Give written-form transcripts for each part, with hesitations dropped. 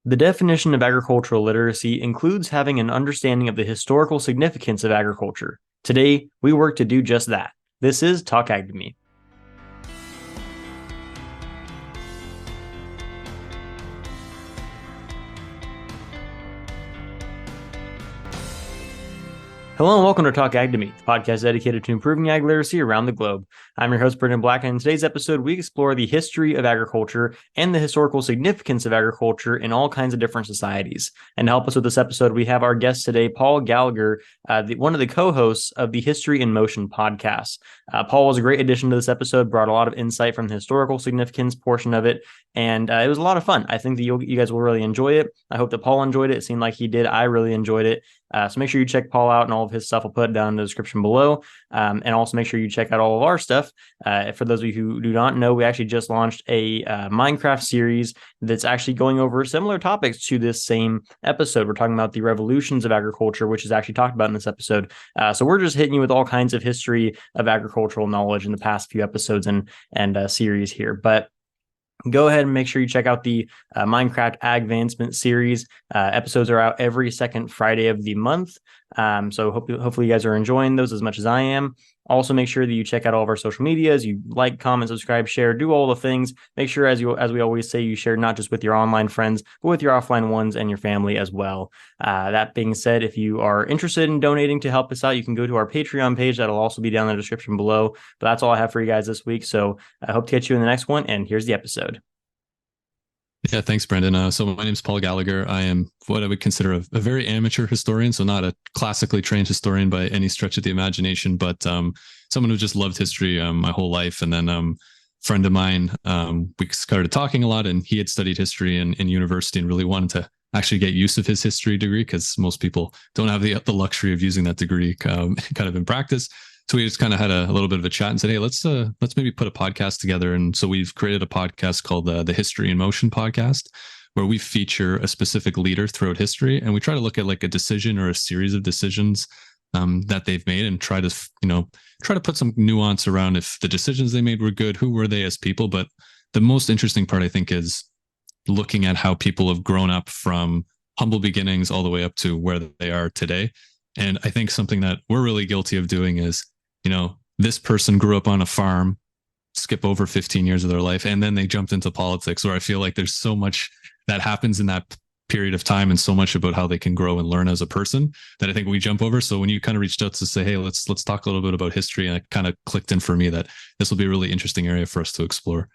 The definition of agricultural literacy includes having an understanding of the historical significance of agriculture. Today, we work to do just that. This is Talk Ag to Me. Hello and welcome to Talk Ag to Me, the podcast dedicated to improving ag literacy around the globe. I'm your host, Brendan Black, and in today's episode, we explore the history of agriculture and the historical significance of agriculture in all kinds of different societies. And to help us with this episode, we have our guest today, Paul Gallagher, one of the co-hosts of the History in Motion podcast. Paul was a great addition to this episode, brought a lot of insight from the historical significance portion of it, and it was a lot of fun. I think that you guys will really enjoy it. I hope that Paul enjoyed it. It seemed like he did. I really enjoyed it. So make sure you check Paul out and all of his stuff. I'll put it down in the description below. And also make sure you check out all of our stuff. For those of you who do not know, we actually just launched a Minecraft series that's actually going over similar topics to this same episode. We're talking about the revolutions of agriculture, which is actually talked about in this episode. So we're just hitting you with all kinds of history of agricultural knowledge in the past few episodes and series here. But go ahead and make sure you check out the Minecraft Ag Advancement series. Episodes are out every second Friday of the month. So hopefully you guys are enjoying those as much as I am. Also, make sure that you check out all of our social medias. You like, comment, subscribe, share, do all the things. Make sure, as we always say, you share not just with your online friends, but with your offline ones and your family as well. That being said, if you are interested in donating to help us out, you can go to our Patreon page. That'll also be down in the description below. But that's all I have for you guys this week. So I hope to catch you in the next one. And here's the episode. Yeah, thanks, Brendan. So my name is Paul Gallagher. I am what I would consider a very amateur historian, so not a classically trained historian by any stretch of the imagination, but someone who just loved history my whole life. And then friend of mine, we started talking a lot, and he had studied history in university and really wanted to actually get use of his history degree, because most people don't have the luxury of using that degree kind of in practice. So we just kind of had a little bit of a chat and said, hey, let's maybe put a podcast together. And so we've created a podcast called the History in Motion podcast, where we feature a specific leader throughout history. And we try to look at like a decision or a series of decisions that they've made, and try to put some nuance around if the decisions they made were good, who were they as people. But the most interesting part, I think, is looking at how people have grown up from humble beginnings all the way up to where they are today. And I think something that we're really guilty of doing is, this person grew up on a farm, skip over 15 years of their life, and then they jumped into politics, where I feel like there's so much that happens in that period of time and so much about how they can grow and learn as a person that I think we jump over. So when you kind of reached out to say, hey, let's talk a little bit about history, and it kind of clicked in for me that this will be a really interesting area for us to explore.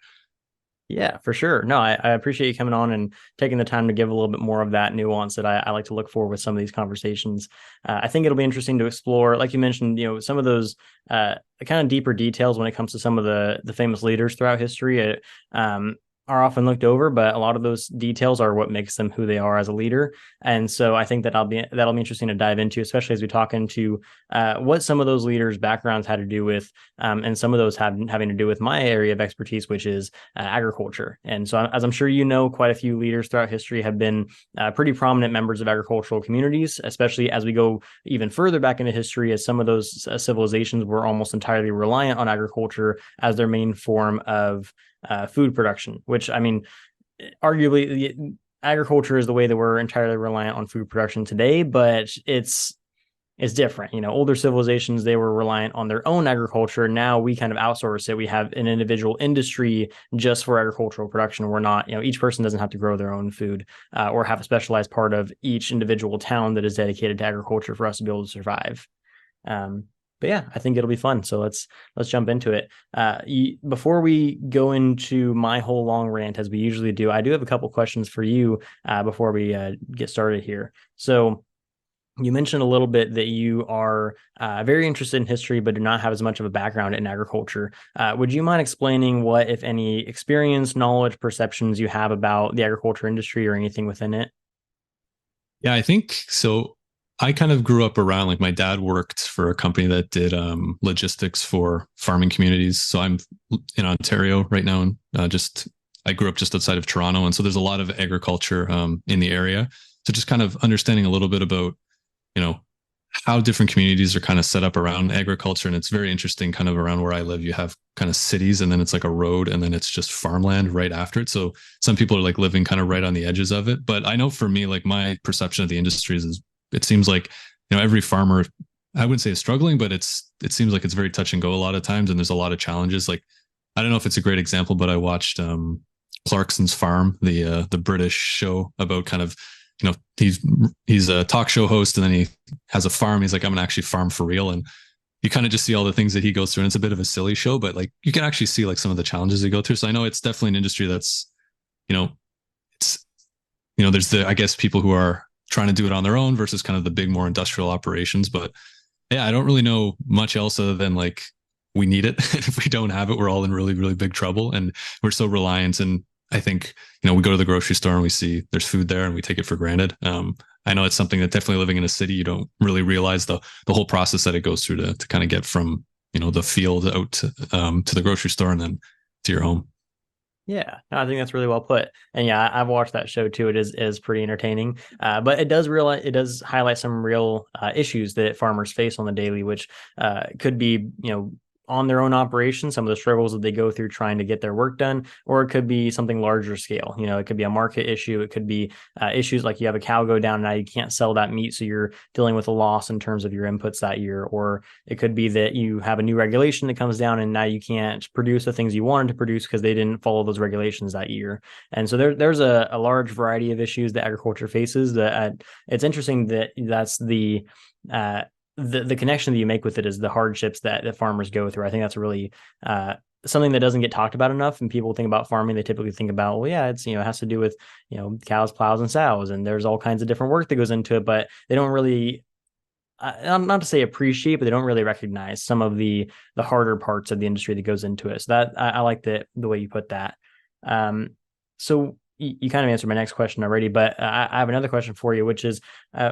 Yeah, for sure. No, I appreciate you coming on and taking the time to give a little bit more of that nuance that I like to look for with some of these conversations. I think it'll be interesting to explore, like you mentioned, some of those kind of deeper details when it comes to some of the famous leaders throughout history. Are often looked over, but a lot of those details are what makes them who they are as a leader. And so I think that'll be interesting to dive into, especially as we talk into what some of those leaders' backgrounds had to do with, and some of those having to do with my area of expertise, which is agriculture. And so, as I'm sure quite a few leaders throughout history have been pretty prominent members of agricultural communities, especially as we go even further back into history, as some of those civilizations were almost entirely reliant on agriculture as their main form of food production, which, I mean, arguably agriculture is the way that we're entirely reliant on food production today, but it's different. Older civilizations, they were reliant on their own agriculture. Now we kind of outsource it. We have an individual industry just for agricultural production. We're not, each person doesn't have to grow their own food or have a specialized part of each individual town that is dedicated to agriculture for us to be able to survive. But yeah, I think it'll be fun. So let's jump into it. Before we go into my whole long rant, as we usually do, I do have a couple questions for you before we get started here. So you mentioned a little bit that you are very interested in history, but do not have as much of a background in agriculture. Would you mind explaining what, if any, experience, knowledge, perceptions you have about the agriculture industry or anything within it? Yeah, I think so. I kind of grew up around, like, my dad worked for a company that did logistics for farming communities. So I'm in Ontario right now, and I grew up just outside of Toronto, and so there's a lot of agriculture in the area. So just kind of understanding a little bit about, how different communities are kind of set up around agriculture. And it's very interesting kind of around where I live. You have kind of cities and then it's like a road and then it's just farmland right after it. So some people are like living kind of right on the edges of it. But I know for me, like my perception of the industries is it seems like, every farmer, I wouldn't say is struggling, but it seems like it's very touch and go a lot of times. And there's a lot of challenges. Like, I don't know if it's a great example, but I watched Clarkson's Farm, the British show about kind of, he's a talk show host and then he has a farm. He's like, I'm gonna actually farm for real. And you kind of just see all the things that he goes through. And it's a bit of a silly show, but like you can actually see like some of the challenges they go through. So I know it's definitely an industry that's, it's, there's I guess people who are trying to do it on their own versus kind of the big, more industrial operations. But yeah, I don't really know much else other than like, we need it. If we don't have it, we're all in really, really big trouble. And we're so reliant. And I think, we go to the grocery store and we see there's food there and we take it for granted. I know it's something that definitely living in a city, you don't really realize the whole process that it goes through to kind of get from, the field out to the grocery store and then to your home. Yeah, no, I think that's really well put. And yeah, I've watched that show too. It is pretty entertaining, but it does highlight some real issues that farmers face on the daily, which could be on their own operation, some of the struggles that they go through trying to get their work done, or it could be something larger scale. It could be a market issue. It could be issues like you have a cow go down and now you can't sell that meat, so you're dealing with a loss in terms of your inputs that year. Or it could be that you have a new regulation that comes down and now you can't produce the things you wanted to produce because they didn't follow those regulations that year. And so there's a large variety of issues that agriculture faces. That it's interesting that that's the connection that you make with it is the hardships that farmers go through. I think that's really something that doesn't get talked about enough. And people think about farming, they typically think about, well, yeah, it's, it has to do with, cows, plows, and sows. And there's all kinds of different work that goes into it, but they don't really, not to say appreciate, but they don't really recognize some of the harder parts of the industry that goes into it. So that I like the way you put that. So you kind of answered my next question already, but I have another question for you, which is,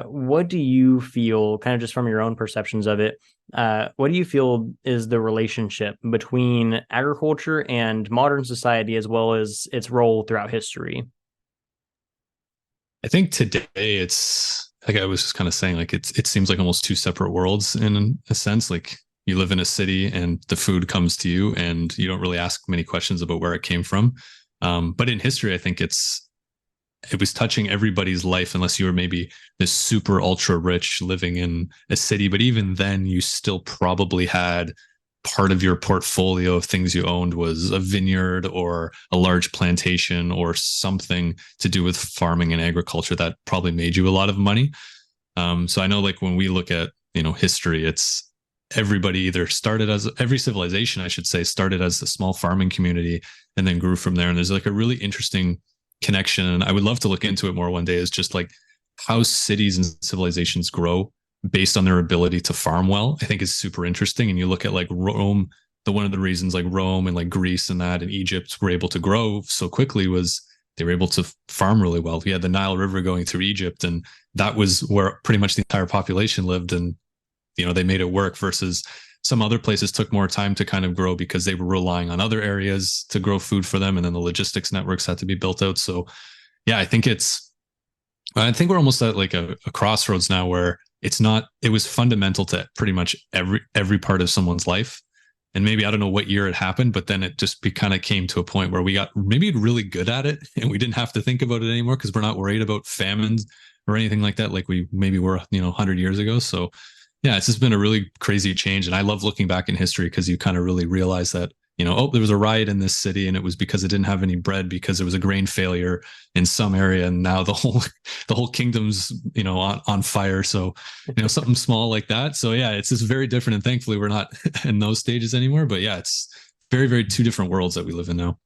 what do you feel, kind of just from your own perceptions of it, what do you feel is the relationship between agriculture and modern society, as well as its role throughout history? I think today it's like I was just kind of saying, like it seems like almost two separate worlds in a sense. Like you live in a city and the food comes to you and you don't really ask many questions about where it came from. But in history, I think it was touching everybody's life, unless you were maybe this super ultra rich living in a city. But even then, you still probably had part of your portfolio of things you owned was a vineyard or a large plantation or something to do with farming and agriculture that probably made you a lot of money. So I know, like when we look at history, it's everybody either started as every civilization, I should say, started as a small farming community and then grew from there. And there's like a really interesting connection. And I would love to look into it more one day, is just like how cities and civilizations grow based on their ability to farm well. I think is super interesting. And you look at like Rome, one of the reasons like Rome and like Greece and that and Egypt were able to grow so quickly was they were able to farm really well. You had the Nile River going through Egypt, and that was where pretty much the entire population lived. And they made it work, versus some other places took more time to kind of grow because they were relying on other areas to grow food for them. And then the logistics networks had to be built out. So yeah, I think we're almost at like a crossroads now where it was fundamental to pretty much every part of someone's life. And maybe, I don't know what year it happened, but then it just kind of came to a point where we got maybe really good at it and we didn't have to think about it anymore because we're not worried about famines or anything like that, like we maybe were, 100 years ago. So yeah, it's just been a really crazy change. And I love looking back in history because you kind of really realize that, there was a riot in this city and it was because it didn't have any bread because there was a grain failure in some area. And now the whole kingdom's, on fire. So, something small like that. So yeah, it's just very different. And thankfully we're not in those stages anymore, but yeah, it's very, very two different worlds that we live in now.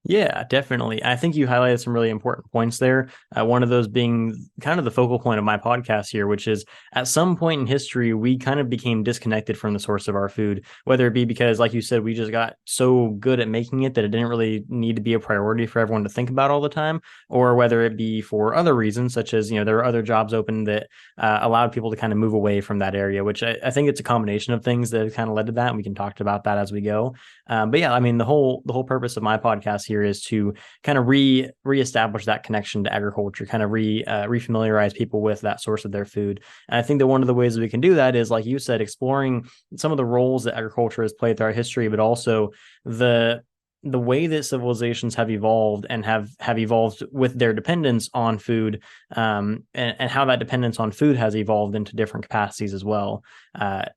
Yeah, definitely. I think you highlighted some really important points there. One of those being kind of the focal point of my podcast here, which is at some point in history, we kind of became disconnected from the source of our food, whether it be because, like you said, we just got so good at making it that it didn't really need to be a priority for everyone to think about all the time, or whether it be for other reasons, such as, there were other jobs open that allowed people to kind of move away from that area, which I think it's a combination of things that kind of led to that. And we can talk about that as we go. But yeah, I mean, the whole purpose of my podcast here here is to kind of reestablish that connection to agriculture, kind of refamiliarize people with that source of their food. And I think that one of the ways that we can do that is, like you said, exploring some of the roles that agriculture has played throughout history, but also the way that civilizations have evolved and have evolved with their dependence on food, and how that dependence on food has evolved into different capacities as well.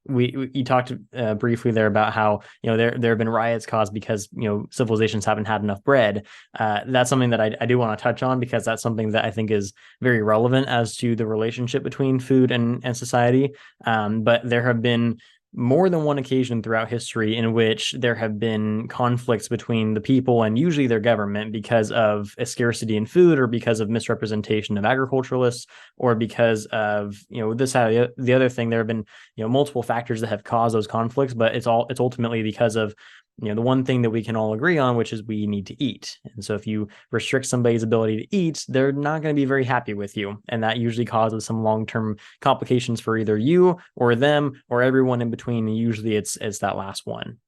You talked briefly there about how, you know, there have been riots caused because, you know, civilizations haven't had enough bread. That's something that I do want to touch on, because that's something that I think is very relevant as to the relationship between food and society. But there have been more than one occasion throughout history in which there have been conflicts between the people and usually their government because of a scarcity in food, or because of misrepresentation of agriculturalists, or because of, you know, this, the other thing. There have been, you know, multiple factors that have caused those conflicts, but it's ultimately because of, you know, the one thing that we can all agree on, which is we need to eat. And so if you restrict somebody's ability to eat, they're not going to be very happy with you. And that usually causes some long-term complications for either you or them or everyone in between. And usually it's that last one.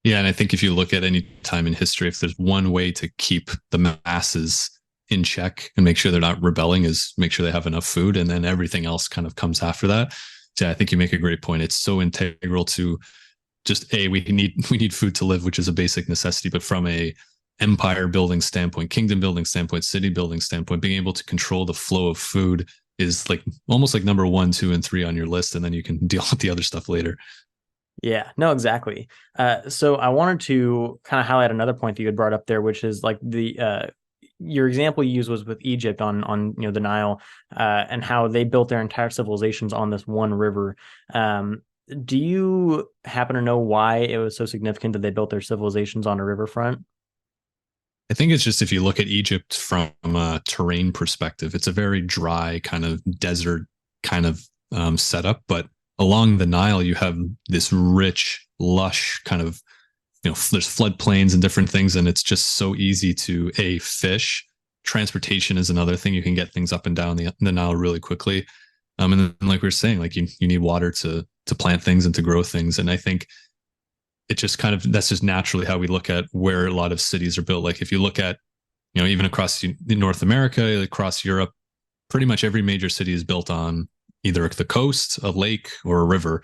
Yeah. And I think if you look at any time in history, if there's one way to keep the masses in check and make sure they're not rebelling, is make sure they have enough food, and then everything else kind of comes after that. So yeah, I think you make a great point. It's so integral to just we need food to live, which is a basic necessity, but from a empire building standpoint, kingdom building standpoint, city building standpoint, being able to control the flow of food is like almost like number 1, 2, and 3 on your list, and then you can deal with the other stuff later. Yeah, no, exactly. So I wanted to kind of highlight another point that you had brought up there, which is like your example you used was with Egypt on you know, the Nile, and how they built their entire civilizations on this one river. Do you happen to know why it was so significant that they built their civilizations on a riverfront? I think it's just, if you look at Egypt from a terrain perspective, it's a very dry kind of desert kind of setup. But along the Nile, you have this rich, lush kind of, you know, there's floodplains and different things. And it's just so easy to fish. Transportation is another thing. You can get things up and down the Nile really quickly. And then, like we were saying, like you need water to plant things and to grow things. And I think it just kind of, that's just naturally how we look at where a lot of cities are built. Like if you look at, you know, even across North America, across Europe, pretty much every major city is built on either the coast, a lake, or a river.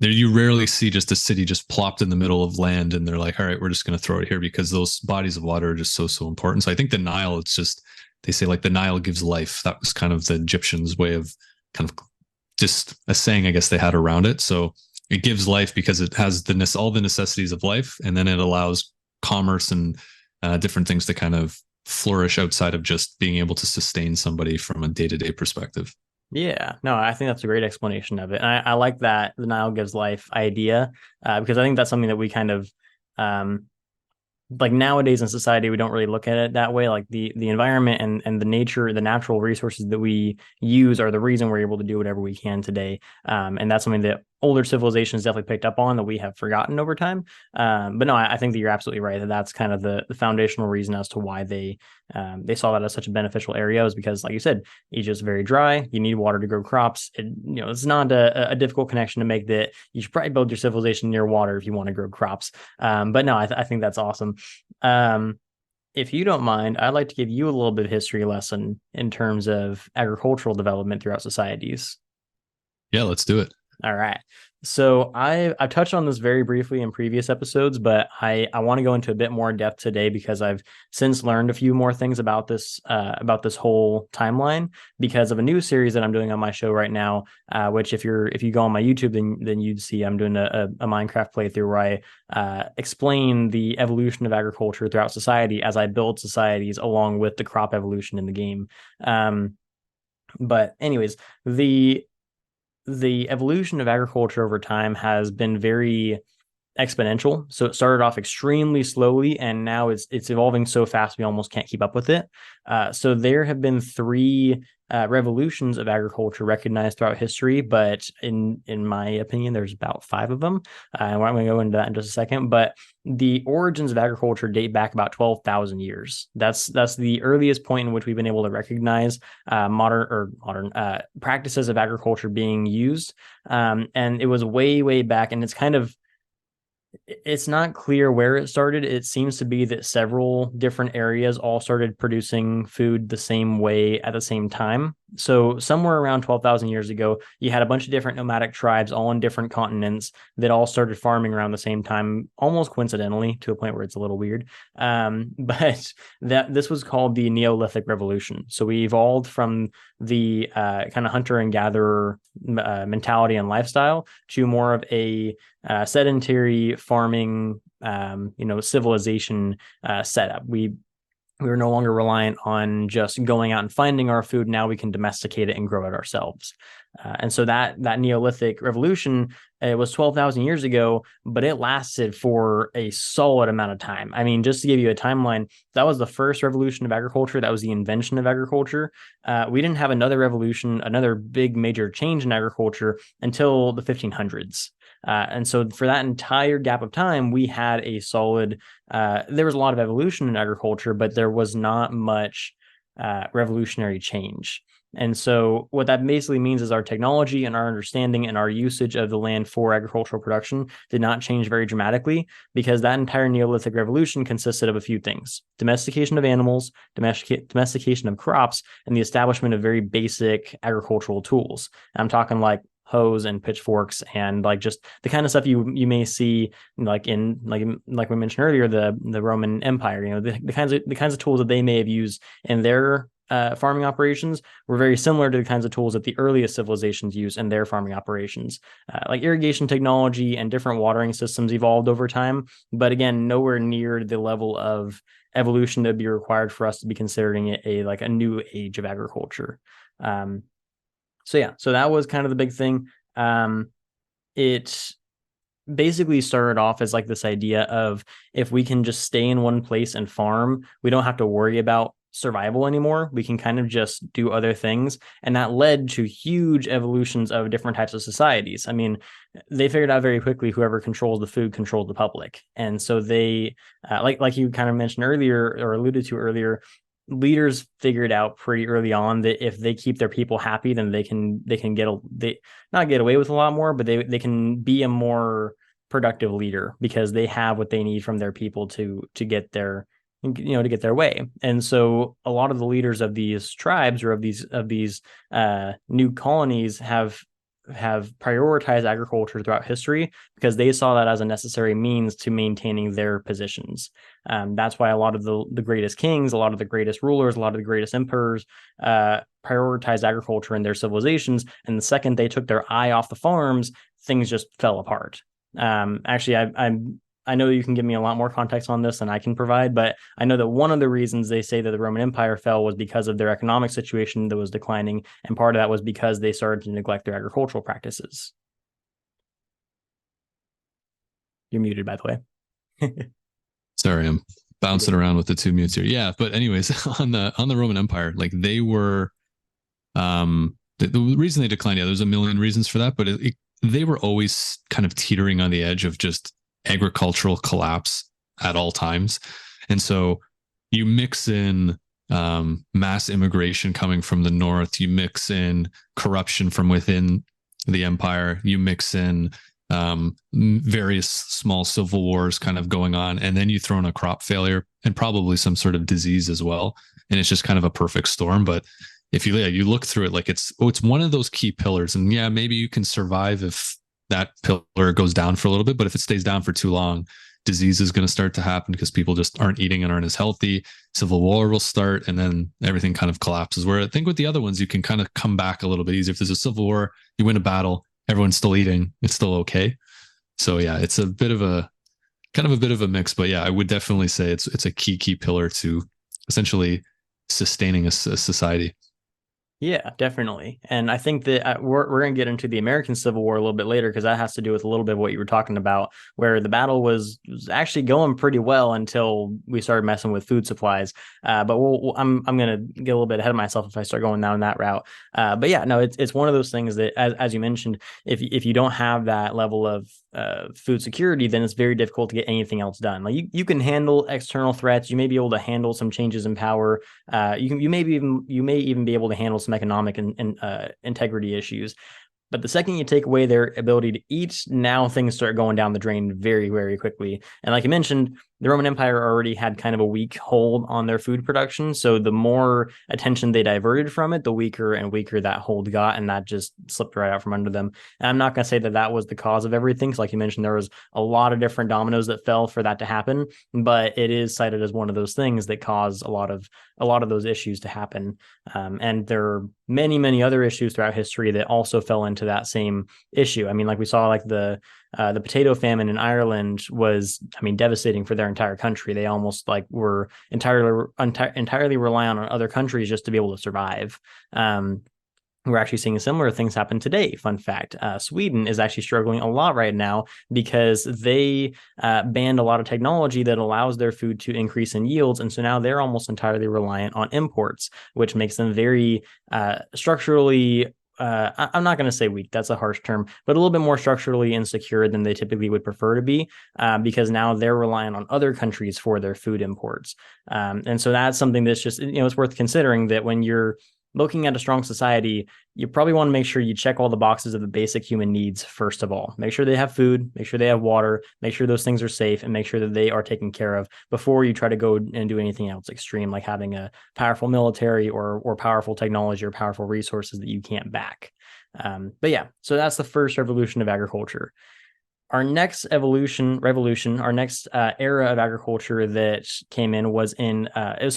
There, you rarely see just a city just plopped in the middle of land and they're like, all right, we're just going to throw it here, because those bodies of water are just so important. So I think the Nile, it's just, they say like the Nile gives life. That was kind of the Egyptians' way of kind of just a saying, I guess, they had around it. So it gives life because it has all the necessities of life, and then it allows commerce and different things to kind of flourish outside of just being able to sustain somebody from a day-to-day perspective. Yeah, no, I think that's a great explanation of it. And I like that the Nile gives life idea, because I think that's something that we kind of, like nowadays in society, we don't really look at it that way. Like the environment and the nature, the natural resources that we use are the reason we're able to do whatever we can today. And that's something that older civilizations definitely picked up on that we have forgotten over time. But no, I think that you're absolutely right, that that's kind of the foundational reason as to why they saw that as such a beneficial area, is because, like you said, Egypt's very dry. You need water to grow crops. It's not a difficult connection to make, that you should probably build your civilization near water if you want to grow crops. But no, I think that's awesome. If you don't mind, I'd like to give you a little bit of history lesson in terms of agricultural development throughout societies. Yeah, let's do it. All right. So I've touched on this very briefly in previous episodes, but I want to go into a bit more depth today, because I've since learned a few more things about this whole timeline, because of a new series that I'm doing on my show right now. Which if you go on my YouTube, then you'd see I'm doing a Minecraft playthrough where I explain the evolution of agriculture throughout society as I build societies along with the crop evolution in the game. But anyways, the evolution of agriculture over time has been very exponential. So it started off extremely slowly, and now it's evolving so fast we almost can't keep up with it. So there have been 3 revolutions of agriculture recognized throughout history, but in my opinion, there's about 5 of them. And we're going to go into that in just a second. But the origins of agriculture date back about 12,000 years. That's the earliest point in which we've been able to recognize modern practices of agriculture being used. And it was way back, and it's kind of It's not clear where it started. It seems to be that several different areas all started producing food the same way at the same time. So somewhere around 12,000 years ago, you had a bunch of different nomadic tribes all on different continents that all started farming around the same time, almost coincidentally, to a point where it's a little weird. But that this was called the Neolithic Revolution. So we evolved from the kind of hunter and gatherer mentality and lifestyle to more of a sedentary farming, civilization setup. We were no longer reliant on just going out and finding our food. Now we can domesticate it and grow it ourselves. And so that Neolithic revolution, it was 12,000 years ago, but it lasted for a solid amount of time. I mean, just to give you a timeline, that was the first revolution of agriculture. That was the invention of agriculture. We didn't have another revolution, another big major change in agriculture until the 1500s. And so for that entire gap of time, we had a solid, there was a lot of evolution in agriculture, but there was not much revolutionary change. And so what that basically means is our technology and our understanding and our usage of the land for agricultural production did not change very dramatically, because that entire Neolithic revolution consisted of a few things: domestication of animals, domestication of crops, and the establishment of very basic agricultural tools. And I'm talking like hoes and pitchforks and like just the kind of stuff you may see like we mentioned earlier, the Roman Empire. The kinds of tools that they may have used in their farming operations were very similar to the kinds of tools that the earliest civilizations used in their farming operations. Like irrigation technology and different watering systems evolved over time, but again, nowhere near the level of evolution that would be required for us to be considering it a new age of agriculture. So that was kind of the big thing. It basically started off as like this idea of, if we can just stay in one place and farm, we don't have to worry about survival anymore. We can kind of just do other things. And that led to huge evolutions of different types of societies. I mean, they figured out very quickly whoever controls the food controls the public. And so they, like you kind of mentioned earlier or alluded to earlier, leaders figured out pretty early on that if they keep their people happy, then they can not get away with a lot more, but they can be a more productive leader, because they have what they need from their people to get their way. And so a lot of the leaders of these tribes or of these new colonies have prioritized agriculture throughout history, because they saw that as a necessary means to maintaining their positions. That's why a lot of the greatest kings, a lot of the greatest rulers, a lot of the greatest emperors prioritized agriculture in their civilizations. And the second they took their eye off the farms, things just fell apart. Actually, I know you can give me a lot more context on this than I can provide, but I know that one of the reasons they say that the Roman Empire fell was because of their economic situation that was declining, and part of that was because they started to neglect their agricultural practices. You're muted, by the way. Sorry, I'm bouncing around with the two mutes here. Yeah, but anyways, on the Roman Empire, like they were, the reason they declined, there's a million reasons for that, but they were always kind of teetering on the edge of just agricultural collapse at all times. And so you mix in mass immigration coming from the north, you mix in corruption from within the empire, you mix in various small civil wars kind of going on, and then you throw in a crop failure and probably some sort of disease as well, and it's just kind of a perfect storm. But if you look through it, like it's one of those key pillars, and maybe you can survive if that pillar goes down for a little bit, but if it stays down for too long, disease is going to start to happen because people just aren't eating and aren't as healthy. Civil war will start, and then everything kind of collapses. Where I think with the other ones, you can kind of come back a little bit easier. If there's a civil war, you win a battle, everyone's still eating, it's still okay. So it's a bit of a mix, but I would definitely say it's a key pillar to essentially sustaining a society. Yeah, definitely. And I think that we're going to get into the American Civil War a little bit later, because that has to do with a little bit of what you were talking about, where the battle was actually going pretty well until we started messing with food supplies. But I'm going to get a little bit ahead of myself if I start going down that route. But it's one of those things that, as you mentioned, if you don't have that level of food security, then it's very difficult to get anything else done. Like you can handle external threats, you may be able to handle some changes in power. You may even be able to handle some economic and integrity issues. But the second you take away their ability to eat, now things start going down the drain very, very quickly. And like you mentioned, the Roman Empire already had kind of a weak hold on their food production. So the more attention they diverted from it, the weaker and weaker that hold got. And that just slipped right out from under them. And I'm not going to say that that was the cause of everything. So like you mentioned, there was a lot of different dominoes that fell for that to happen. But it is cited as one of those things that caused a lot of those issues to happen. And there are many, many other issues throughout history that also fell into that same issue. I mean, like we saw, like the potato famine in Ireland was, I mean, devastating for their entire country. They almost like were entirely reliant on other countries just to be able to survive. We're actually seeing similar things happen today. Fun fact, Sweden is actually struggling a lot right now because they banned a lot of technology that allows their food to increase in yields. And so now they're almost entirely reliant on imports, which makes them very structurally, I'm not going to say weak, that's a harsh term, but a little bit more structurally insecure than they typically would prefer to be, because now they're relying on other countries for their food imports. And so that's something that's just, it's worth considering, that when you're looking at a strong society, you probably want to make sure you check all the boxes of the basic human needs first of all. Make sure they have food, make sure they have water, make sure those things are safe, and make sure that they are taken care of before you try to go and do anything else extreme, like having a powerful military or powerful technology or powerful resources that you can't back. But yeah, so that's the first revolution of agriculture. Our next revolution, our next era of agriculture that came in was it was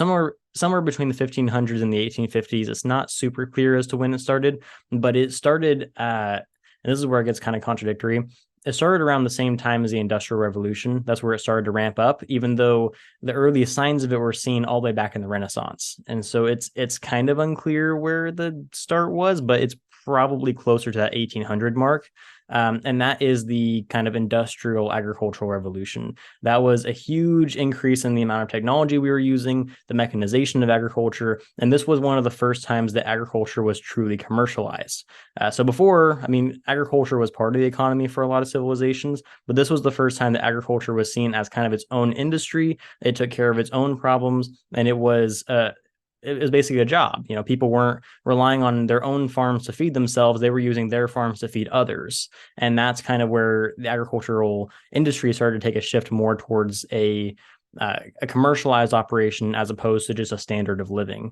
somewhere between the 1500s and the 1850s. It's not super clear as to when it started, but it started, and this is where it gets kind of contradictory. It started around the same time as the Industrial Revolution. That's where it started to ramp up, even though the earliest signs of it were seen all the way back in the Renaissance. And so it's kind of unclear where the start was, but it's probably closer to that 1800 mark. And that is the kind of industrial agricultural revolution. That was a huge increase in the amount of technology we were using, the mechanization of agriculture. And this was one of the first times that agriculture was truly commercialized. So before, I mean, agriculture was part of the economy for a lot of civilizations, but this was the first time that agriculture was seen as kind of its own industry. It took care of its own problems, and it was basically a job. People weren't relying on their own farms to feed themselves. They were using their farms to feed others. And that's kind of where the agricultural industry started to take a shift more towards a commercialized operation as opposed to just a standard of living.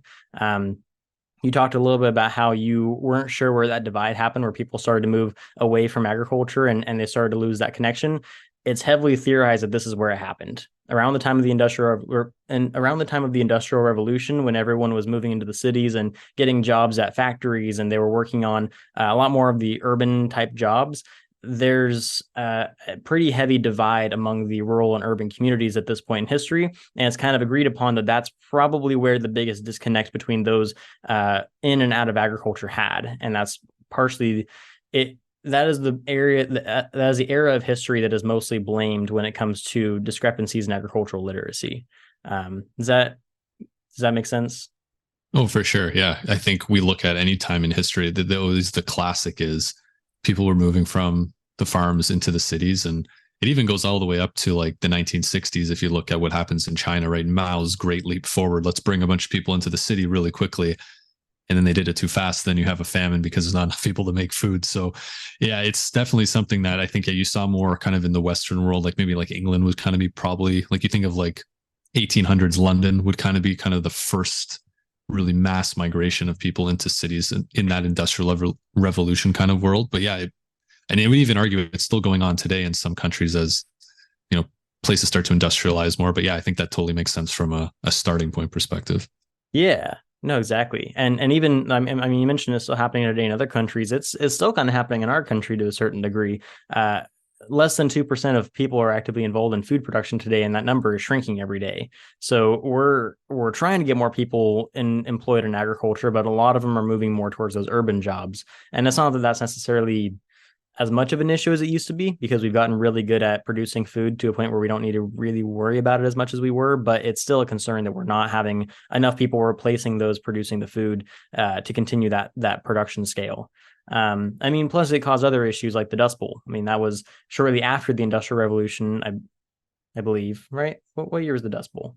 You talked a little bit about how you weren't sure where that divide happened, where people started to move away from agriculture and they started to lose that connection. It's heavily theorized that this is where it happened around the time of the Industrial Revolution, when everyone was moving into the cities and getting jobs at factories, and they were working on a lot more of the urban type jobs. There's a pretty heavy divide among the rural and urban communities at this point in history, and it's kind of agreed upon that that's probably where the biggest disconnect between those in and out of agriculture had, and that's partially it. That is the era of history that is mostly blamed when it comes to discrepancies in agricultural literacy. Does that make sense? Oh, for sure. Yeah. I think we look at any time in history that always the classic is people were moving from the farms into the cities. And it even goes all the way up to like the 1960s. If you look at what happens in China, right? Mao's great leap forward. Let's bring a bunch of people into the city really quickly. And then they did it too fast. Then you have a famine because there's not enough people to make food. So yeah, it's definitely something that I think you saw more kind of in the Western world, like maybe like England would kind of be probably like, you think of like 1800s London would kind of be kind of the first really mass migration of people into cities in that industrial revolution kind of world. But yeah, and it would even argue it's still going on today in some countries as, places start to industrialize more. But yeah, I think that totally makes sense from a starting point perspective. Yeah. No, exactly. And even, I mean, you mentioned it's still happening today in other countries. It's still kind of happening in our country to a certain degree. Less than 2% of people are actively involved in food production today, and that number is shrinking every day. So we're trying to get more people employed in agriculture, but a lot of them are moving more towards those urban jobs. And it's not that that's necessarily as much of an issue as it used to be, because we've gotten really good at producing food to a point where we don't need to really worry about it as much as we were, but it's still a concern that we're not having enough people replacing those producing the food to continue that production scale. I mean, plus it caused other issues like the Dust Bowl. I mean, that was shortly after the Industrial Revolution, I believe, right? What year was the Dust Bowl?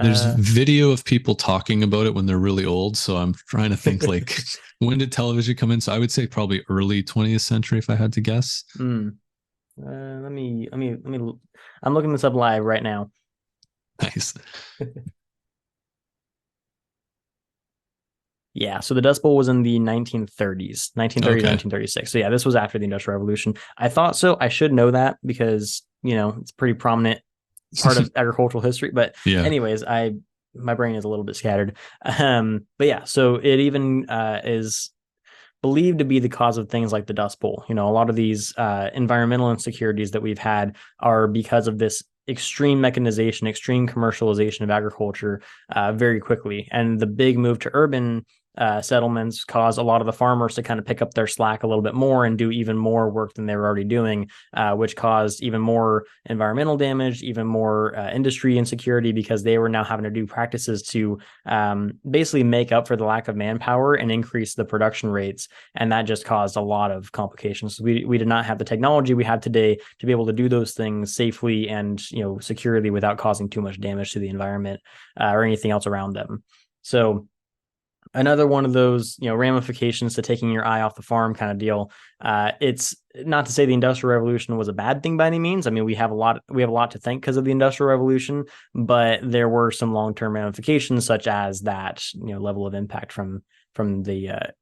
There's Uh, video of people talking about it when they're really old. So I'm trying to think like when did television come in? So I would say probably early 20th century if I had to guess. mm, I'm looking this up live right now. Nice. Yeah, so the Dust Bowl was in the 1930s, 1930, Okay. 1936. So yeah, this was after the Industrial Revolution. I thought so. I should know that because, it's a pretty prominent part of agricultural history. But Yeah. anyways, my brain is a little bit scattered. But yeah, so it even is believed to be the cause of things like the Dust Bowl. A lot of these environmental insecurities that we've had are because of this extreme mechanization, extreme commercialization of agriculture very quickly. And the big move to urban settlements caused a lot of the farmers to kind of pick up their slack a little bit more and do even more work than they were already doing, which caused even more environmental damage, even more industry insecurity because they were now having to do practices to basically make up for the lack of manpower and increase the production rates. And that just caused a lot of complications. We did not have the technology we have today to be able to do those things safely and securely without causing too much damage to the environment or anything else around them. So another one of those ramifications to taking your eye off the farm kind of deal. It's not to say the Industrial Revolution was a bad thing by any means. I mean, we have a lot to thank because of the Industrial Revolution, but there were some long-term ramifications such as that level of impact from the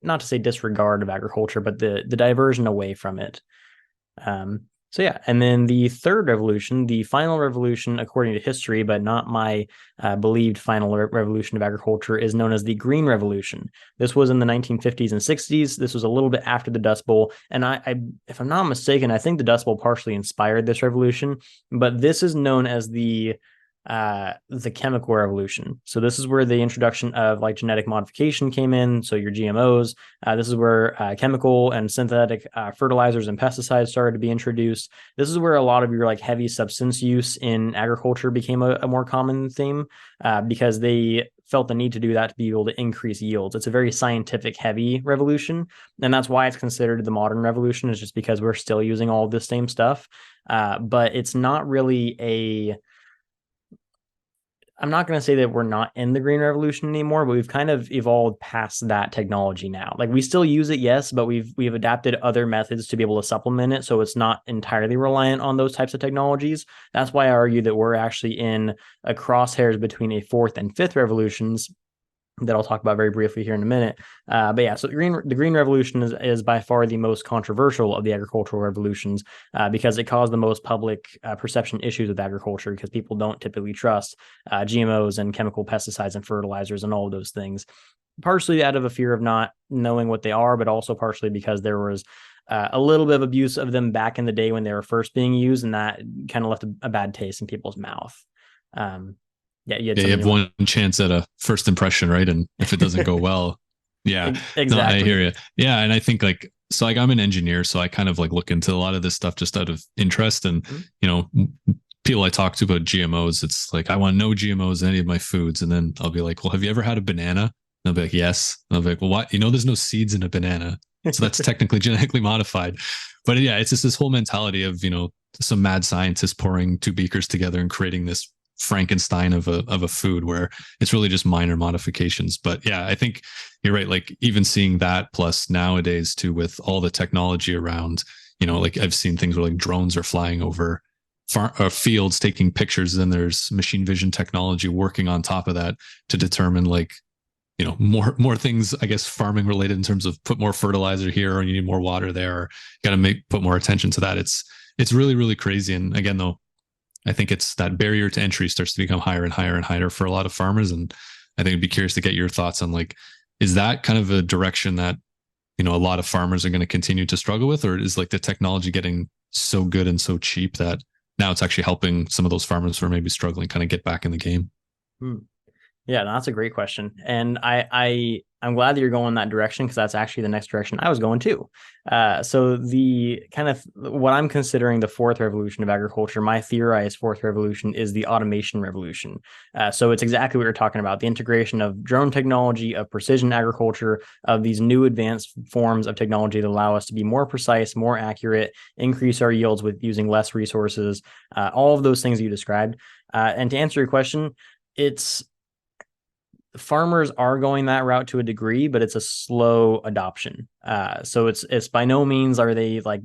not to say disregard of agriculture, but the diversion away from it. So yeah, and then the third revolution, the final revolution, according to history, but not my believed final revolution of agriculture, is known as the Green Revolution. This was in the 1950s and 60s. This was a little bit after the Dust Bowl, and if I'm not mistaken, I think the Dust Bowl partially inspired this revolution. But this is known as the chemical revolution. So this is where the introduction of like genetic modification came in. So your GMOs. This is where chemical and synthetic fertilizers and pesticides started to be introduced. This is where a lot of your like heavy substance use in agriculture became a more common theme because they felt the need to do that to be able to increase yields. It's a very scientific heavy revolution. And that's why it's considered the modern revolution, is just because we're still using all of this same stuff. But it's not really I'm not going to say that we're not in the green revolution anymore, but we've kind of evolved past that technology now. Like we still use it, yes, but we've adapted other methods to be able to supplement it, so it's not entirely reliant on those types of technologies. That's why I argue that we're actually in a crosshairs between a fourth and fifth revolutions that I'll talk about very briefly here in a minute. But yeah, so the Green Revolution is by far the most controversial of the agricultural revolutions because it caused the most public perception issues with agriculture because people don't typically trust GMOs and chemical pesticides and fertilizers and all of those things. Partially out of a fear of not knowing what they are, but also partially because there was a little bit of abuse of them back in the day when they were first being used, and that kind of left a bad taste in people's mouth. Yeah, You have one chance at a first impression, right? And if it doesn't go well, yeah, exactly. No, I hear you. Yeah, and I think like I'm an engineer, so I kind of like look into a lot of this stuff just out of interest. And people I talk to about GMOs, it's like I want no GMOs in any of my foods, and then I'll be like, well, have you ever had a banana? And they'll be like, yes. And I'll be like, well, what? There's no seeds in a banana, so that's technically genetically modified. But yeah, it's just this whole mentality of some mad scientist pouring two beakers together and creating this Frankenstein of a food where it's really just minor modifications. But yeah, I think you're right. Like even seeing that plus nowadays too, with all the technology around, like I've seen things where like drones are flying over fields taking pictures, and there's machine vision technology working on top of that to determine like more things, I guess, farming related in terms of put more fertilizer here, or you need more water there, or got to put more attention to that. It's really, really crazy. And again, though, I think it's that barrier to entry starts to become higher and higher and higher for a lot of farmers. And I think I'd be curious to get your thoughts on like, is that kind of a direction that, a lot of farmers are going to continue to struggle with, or is like the technology getting so good and so cheap that now it's actually helping some of those farmers who are maybe struggling kind of get back in the game? Yeah, no, that's a great question. And I'm glad that you're going that direction because that's actually the next direction I was going too. So the kind of what I'm considering the fourth revolution of agriculture, my theorized fourth revolution is the automation revolution. So it's exactly what you're talking about, the integration of drone technology, of precision agriculture, of these new advanced forms of technology that allow us to be more precise, more accurate, increase our yields with using less resources, all of those things you described. And to answer your question, it's farmers are going that route to a degree, but it's a slow adoption. So it's by no means are they like,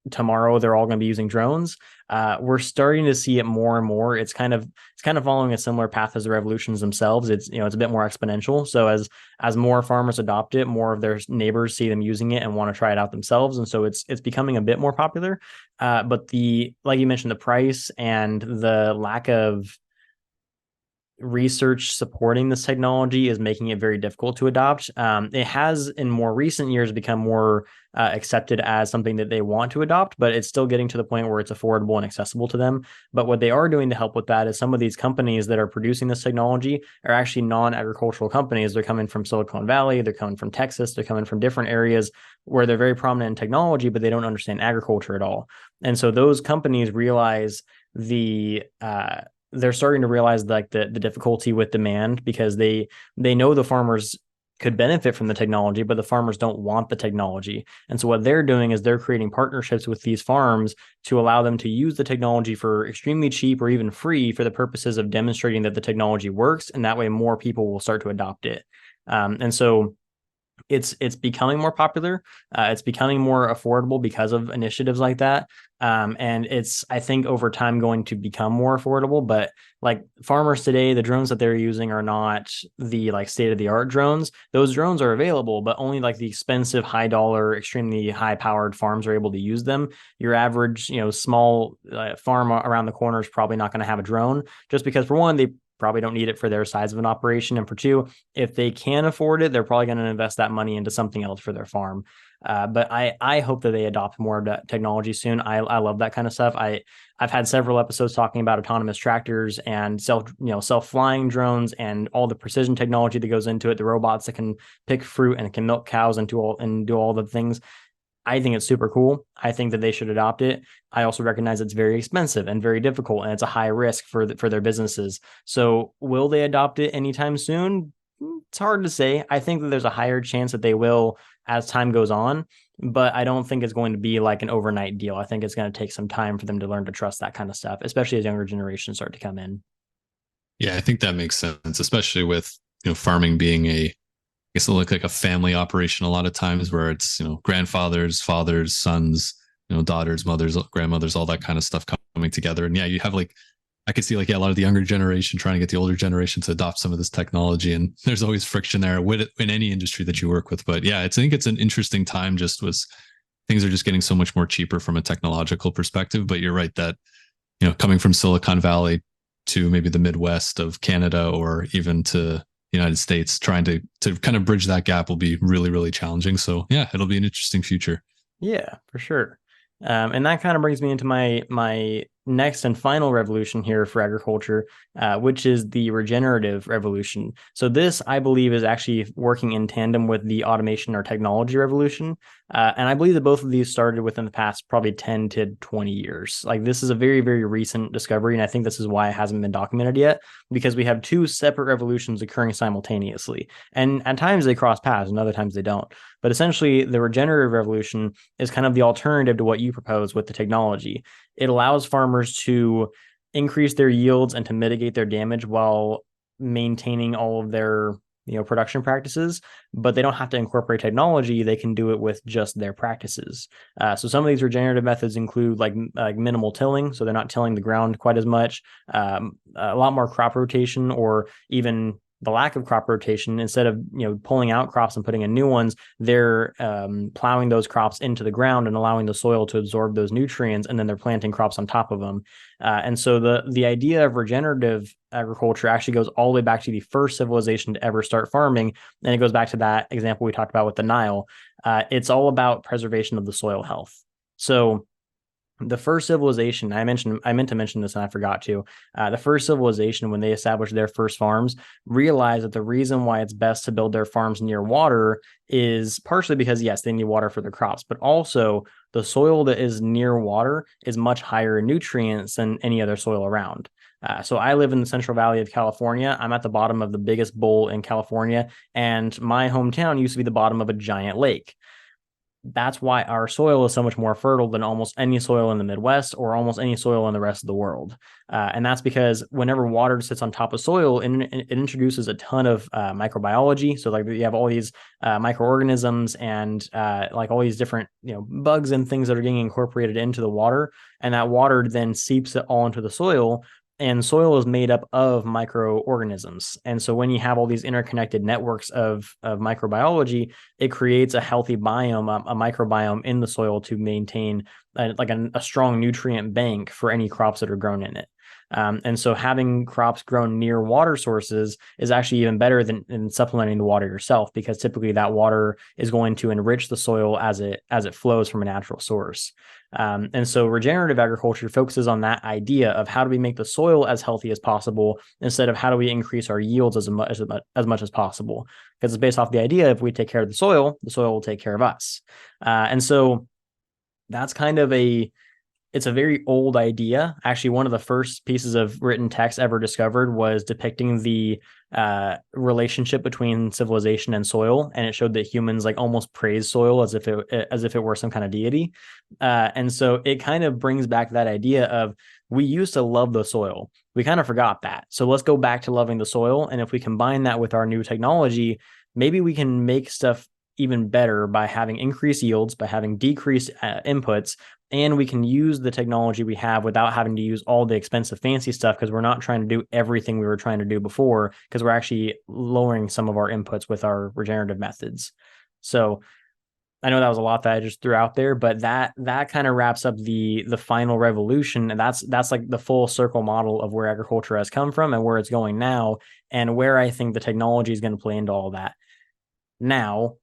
tomorrow they're all going to be using drones. We're starting to see it more and more. It's kind of following a similar path as the revolutions themselves. It's a bit more exponential. So as more farmers adopt it, more of their neighbors see them using it and want to try it out themselves. And so it's becoming a bit more popular. But like you mentioned, the price and the lack of research supporting this technology is making it very difficult to adopt. It has in more recent years become more accepted as something that they want to adopt, but it's still getting to the point where it's affordable and accessible to them. But what they are doing to help with that is some of these companies that are producing this technology are actually non-agricultural companies. They're coming from Silicon Valley, they're coming from Texas, they're coming from different areas where they're very prominent in technology, but they don't understand agriculture at all. And so those companies realize they're starting to realize like the difficulty with demand, because they know the farmers could benefit from the technology, but the farmers don't want the technology. And so what they're doing is they're creating partnerships with these farms to allow them to use the technology for extremely cheap or even free for the purposes of demonstrating that the technology works. And that way more people will start to adopt it. And so it's becoming more popular. It's becoming more affordable because of initiatives like that. And it's, I think, over time going to become more affordable. But like farmers today, the drones that they're using are not the like state of the art drones. Those drones are available, but only like the expensive, high dollar, extremely high powered farms are able to use them. Your average, small farm around the corner is probably not going to have a drone, just because for one, they probably don't need it for their size of an operation. And for two, if they can afford it, they're probably going to invest that money into something else for their farm. But I hope that they adopt more of that technology soon. I love that kind of stuff. I've had several episodes talking about autonomous tractors and self-flying drones and all the precision technology that goes into it, the robots that can pick fruit and can milk cows and do all the things. I think it's super cool. I think that they should adopt it. I also recognize it's very expensive and very difficult, and it's a high risk for their businesses. So will they adopt it anytime soon? It's hard to say. I think that there's a higher chance that they will as time goes on, but I don't think it's going to be like an overnight deal. I think it's going to take some time for them to learn to trust that kind of stuff, especially as younger generations start to come in. Yeah, I think that makes sense, especially with farming being I guess it'll look like a family operation a lot of times, where it's grandfathers, fathers, sons, daughters, mothers, grandmothers, all that kind of stuff coming together. And yeah, you have like, I could see like, yeah, a lot of the younger generation trying to get the older generation to adopt some of this technology, and there's always friction there with it in any industry that you work with. But yeah, I think it's an interesting time, just with things are just getting so much more cheaper from a technological perspective. But you're right that coming from Silicon Valley to maybe the Midwest of Canada, or even to United States, trying to kind of bridge that gap will be really, really challenging. So yeah, it'll be an interesting future. Yeah, for sure. And that kind of brings me into my next and final revolution here for agriculture, which is the regenerative revolution. So this, I believe, is actually working in tandem with the automation or technology revolution. And I believe that both of these started within the past probably 10 to 20 years. Like this is a very, very recent discovery. And I think this is why it hasn't been documented yet, because we have two separate revolutions occurring simultaneously. And at times they cross paths and other times they don't. But essentially, the regenerative revolution is kind of the alternative to what you propose with the technology. It allows farmers to increase their yields and to mitigate their damage while maintaining all of their production practices, but they don't have to incorporate technology. They can do it with just their practices. So some of these regenerative methods include like minimal tilling, so they're not tilling the ground quite as much, a lot more crop rotation, or even the lack of crop rotation. Instead of pulling out crops and putting in new ones, they're plowing those crops into the ground and allowing the soil to absorb those nutrients, and then they're planting crops on top of them. And so the idea of regenerative agriculture actually goes all the way back to the first civilization to ever start farming, and it goes back to that example we talked about with the Nile. It's all about preservation of the soil health. So the first civilization, I meant to mention this and I forgot to. The first civilization, when they established their first farms, realized that the reason why it's best to build their farms near water is partially because, yes, they need water for their crops, but also the soil that is near water is much higher in nutrients than any other soil around. So I live in the Central Valley of California. I'm at the bottom of the biggest bowl in California, and my hometown used to be the bottom of a giant lake. that's why our soil is so much more fertile than almost any soil in the Midwest or almost any soil in the rest of the world. And that's because whenever water sits on top of soil, it introduces a ton of microbiology. So like you have all these microorganisms and like all these different, bugs and things that are getting incorporated into the water. And that water then seeps it all into the soil, and soil is made up of microorganisms. And so when you have all these interconnected networks of microbiology, it creates a healthy biome, a microbiome in the soil to maintain a strong nutrient bank for any crops that are grown in it. And so having crops grown near water sources is actually even better than supplementing the water yourself, because typically that water is going to enrich the soil as it flows from a natural source. And so regenerative agriculture focuses on that idea of how do we make the soil as healthy as possible instead of how do we increase our yields as much as possible, because it's based off the idea if we take care of the soil will take care of us. And so that's kind of it's a very old idea. Actually, one of the first pieces of written text ever discovered was depicting the relationship between civilization and soil, and it showed that humans like almost praise soil as if it were some kind of deity. And so it kind of brings back that idea of we used to love the soil. We kind of forgot that. So let's go back to loving the soil, and if we combine that with our new technology, maybe we can make stuff even better by having increased yields, by having decreased inputs, and we can use the technology we have without having to use all the expensive fancy stuff, because we're not trying to do everything we were trying to do before, because we're actually lowering some of our inputs with our regenerative methods. So I know that was a lot that I just threw out there, but that kind of wraps up the final revolution, and that's like the full circle model of where agriculture has come from and where it's going now, and where I think the technology is going to play into all that. Now,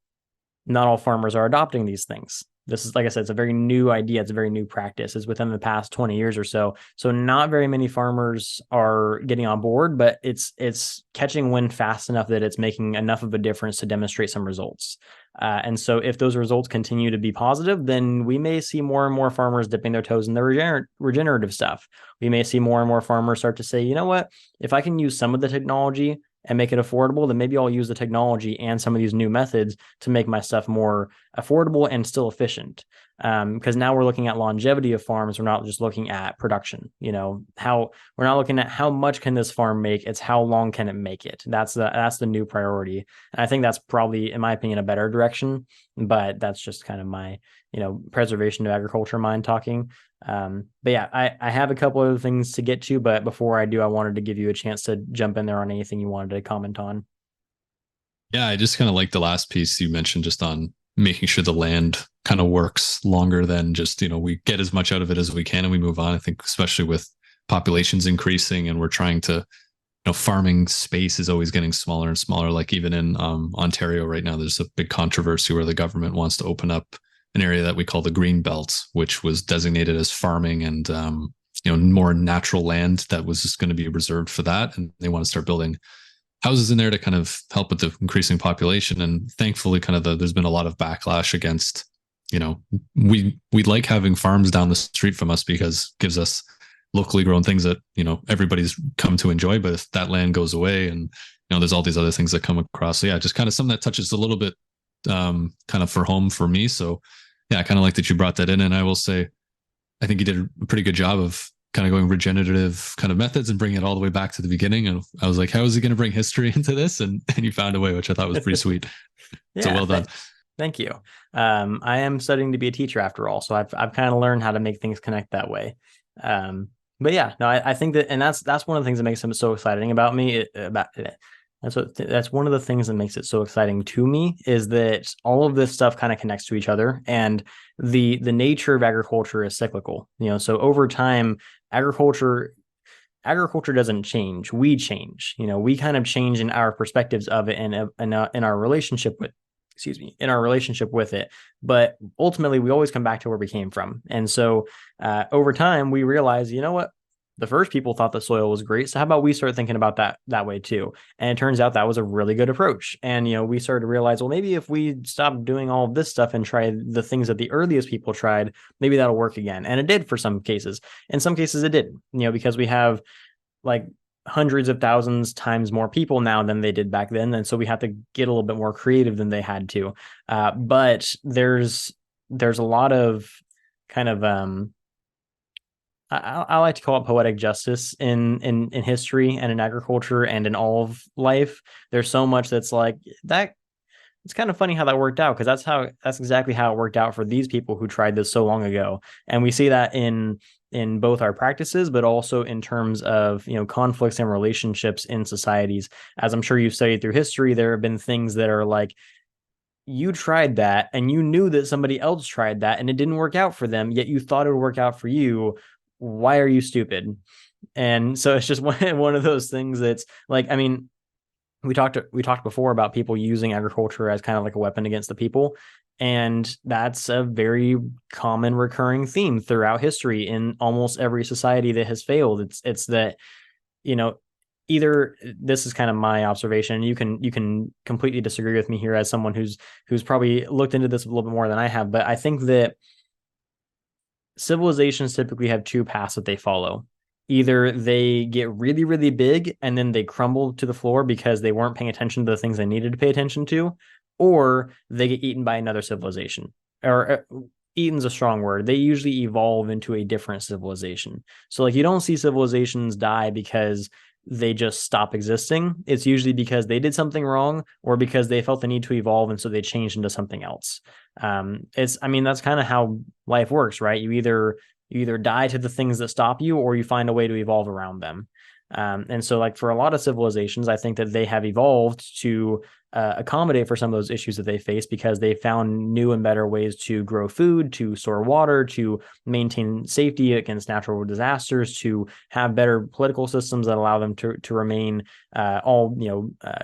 not all farmers are adopting these things. This is, like I said, it's a very new idea. It's a very new practice. It's within the past 20 years or so. So not very many farmers are getting on board, but it's catching wind fast enough that it's making enough of a difference to demonstrate some results. And so if those results continue to be positive, then we may see more and more farmers dipping their toes in the regenerative stuff. We may see more and more farmers start to say, you know what, if I can use some of the technology and make it affordable, then maybe I'll use the technology and some of these new methods to make my stuff more affordable and still efficient. Because now we're looking at longevity of farms. We're not just looking at production. How we're not looking at how much can this farm make. It's how long can it make it. That's the new priority. And I think that's probably, in my opinion, a better direction. But that's just kind of my preservation of agriculture mind talking. But yeah, I have a couple other things to get to, but before I do, I wanted to give you a chance to jump in there on anything you wanted to comment on. Yeah, I just kind of like the last piece you mentioned, just on making sure the land kind of works longer than just, we get as much out of it as we can and we move on. I think especially with populations increasing and we're trying to, farming space is always getting smaller and smaller. Like even in Ontario right now, there's a big controversy where the government wants to open up an area that we call the green belt, which was designated as farming and more natural land that was just going to be reserved for that, and they want to start building houses in there to kind of help with the increasing population. And thankfully, there's been a lot of backlash against, we like having farms down the street from us because it gives us locally grown things that everybody's come to enjoy. But if that land goes away, and there's all these other things that come across, so yeah, just kind of something that touches a little bit kind of for home for me. So yeah, I kind of like that you brought that in. And I will say, I think you did a pretty good job of kind of going regenerative kind of methods and bringing it all the way back to the beginning. And I was like, how is he going to bring history into this? And you found a way, which I thought was pretty sweet. Yeah, so well done. Thank you. I am studying to be a teacher after all, so I've kind of learned how to make things connect that way. But yeah, no, I think that, and that's one of the things that makes him so exciting about me. That's one of the things that makes it so exciting to me, is that all of this stuff kind of connects to each other, and the nature of agriculture is cyclical. So over time, agriculture doesn't change. We change. We kind of change in our perspectives of it, and in our relationship with. In our relationship with it. But ultimately, we always come back to where we came from. And so over time, we realize, you know what? The first people thought the soil was great. So how about we start thinking about that way too? And it turns out that was a really good approach. And, we started to realize, well, maybe if we stop doing all of this stuff and try the things that the earliest people tried, maybe that'll work again. And it did for some cases. In some cases, it didn't, because we have like hundreds of thousands times more people now than they did back then. And so we have to get a little bit more creative than they had to. But there's there's a lot of kind of I like to call it poetic justice in history and in agriculture and in all of life. There's so much that's like that. It's kind of funny how that worked out, because that's exactly how it worked out for these people who tried this so long ago. And we see that in both our practices, but also in terms of, conflicts and relationships in societies. As I'm sure you've studied through history, there have been things that are like, you tried that and you knew that somebody else tried that and it didn't work out for them, yet you thought it would work out for you. Why are you stupid? And so it's just one of those things that's like, I mean, we talked before about people using agriculture as kind of like a weapon against the people, and that's a very common recurring theme throughout history in almost every society that has failed. It's that, you know either, this is kind of my observation, you can completely disagree with me here as someone who's probably looked into this a little bit more than I have, but I think that civilizations typically have two paths that they follow. Either they get really, really big and then they crumble to the floor because they weren't paying attention to the things they needed to pay attention to, or they get eaten by another civilization. Or eaten's a strong word. They usually evolve into a different civilization. So like, you don't see civilizations die because they just stop existing. It's usually because they did something wrong or because they felt the need to evolve, and so they changed into something else. I mean, that's kind of how life works, right? You either die to the things that stop you, or you find a way to evolve around them. And so like, for a lot of civilizations, I think that they have evolved to accommodate for some of those issues that they face, because they found new and better ways to grow food, to store water, to maintain safety against natural disasters, to have better political systems that allow them to remain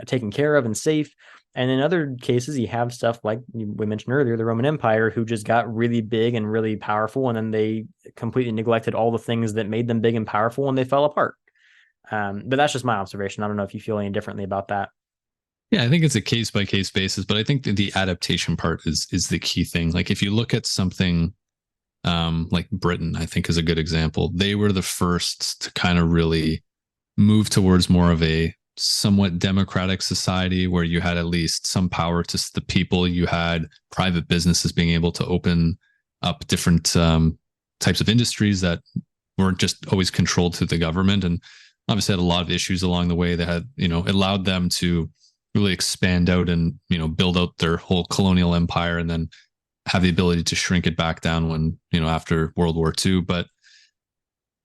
taken care of and safe. And in other cases, you have stuff like we mentioned earlier, the Roman Empire, who just got really big and really powerful, and then they completely neglected all the things that made them big and powerful, and they fell apart. But that's just my observation. I don't know if you feel any differently about that. Yeah, I think it's a case by case basis, but I think that the adaptation part is the key thing. Like if you look at something like Britain, I think is a good example. They were the first to kind of really move towards more of a somewhat democratic society where you had at least some power to the people. You had private businesses being able to open up different types of industries that weren't just always controlled through the government. And obviously had a lot of issues along the way that had, allowed them to really expand out and, build out their whole colonial empire, and then have the ability to shrink it back down when, after World War II. But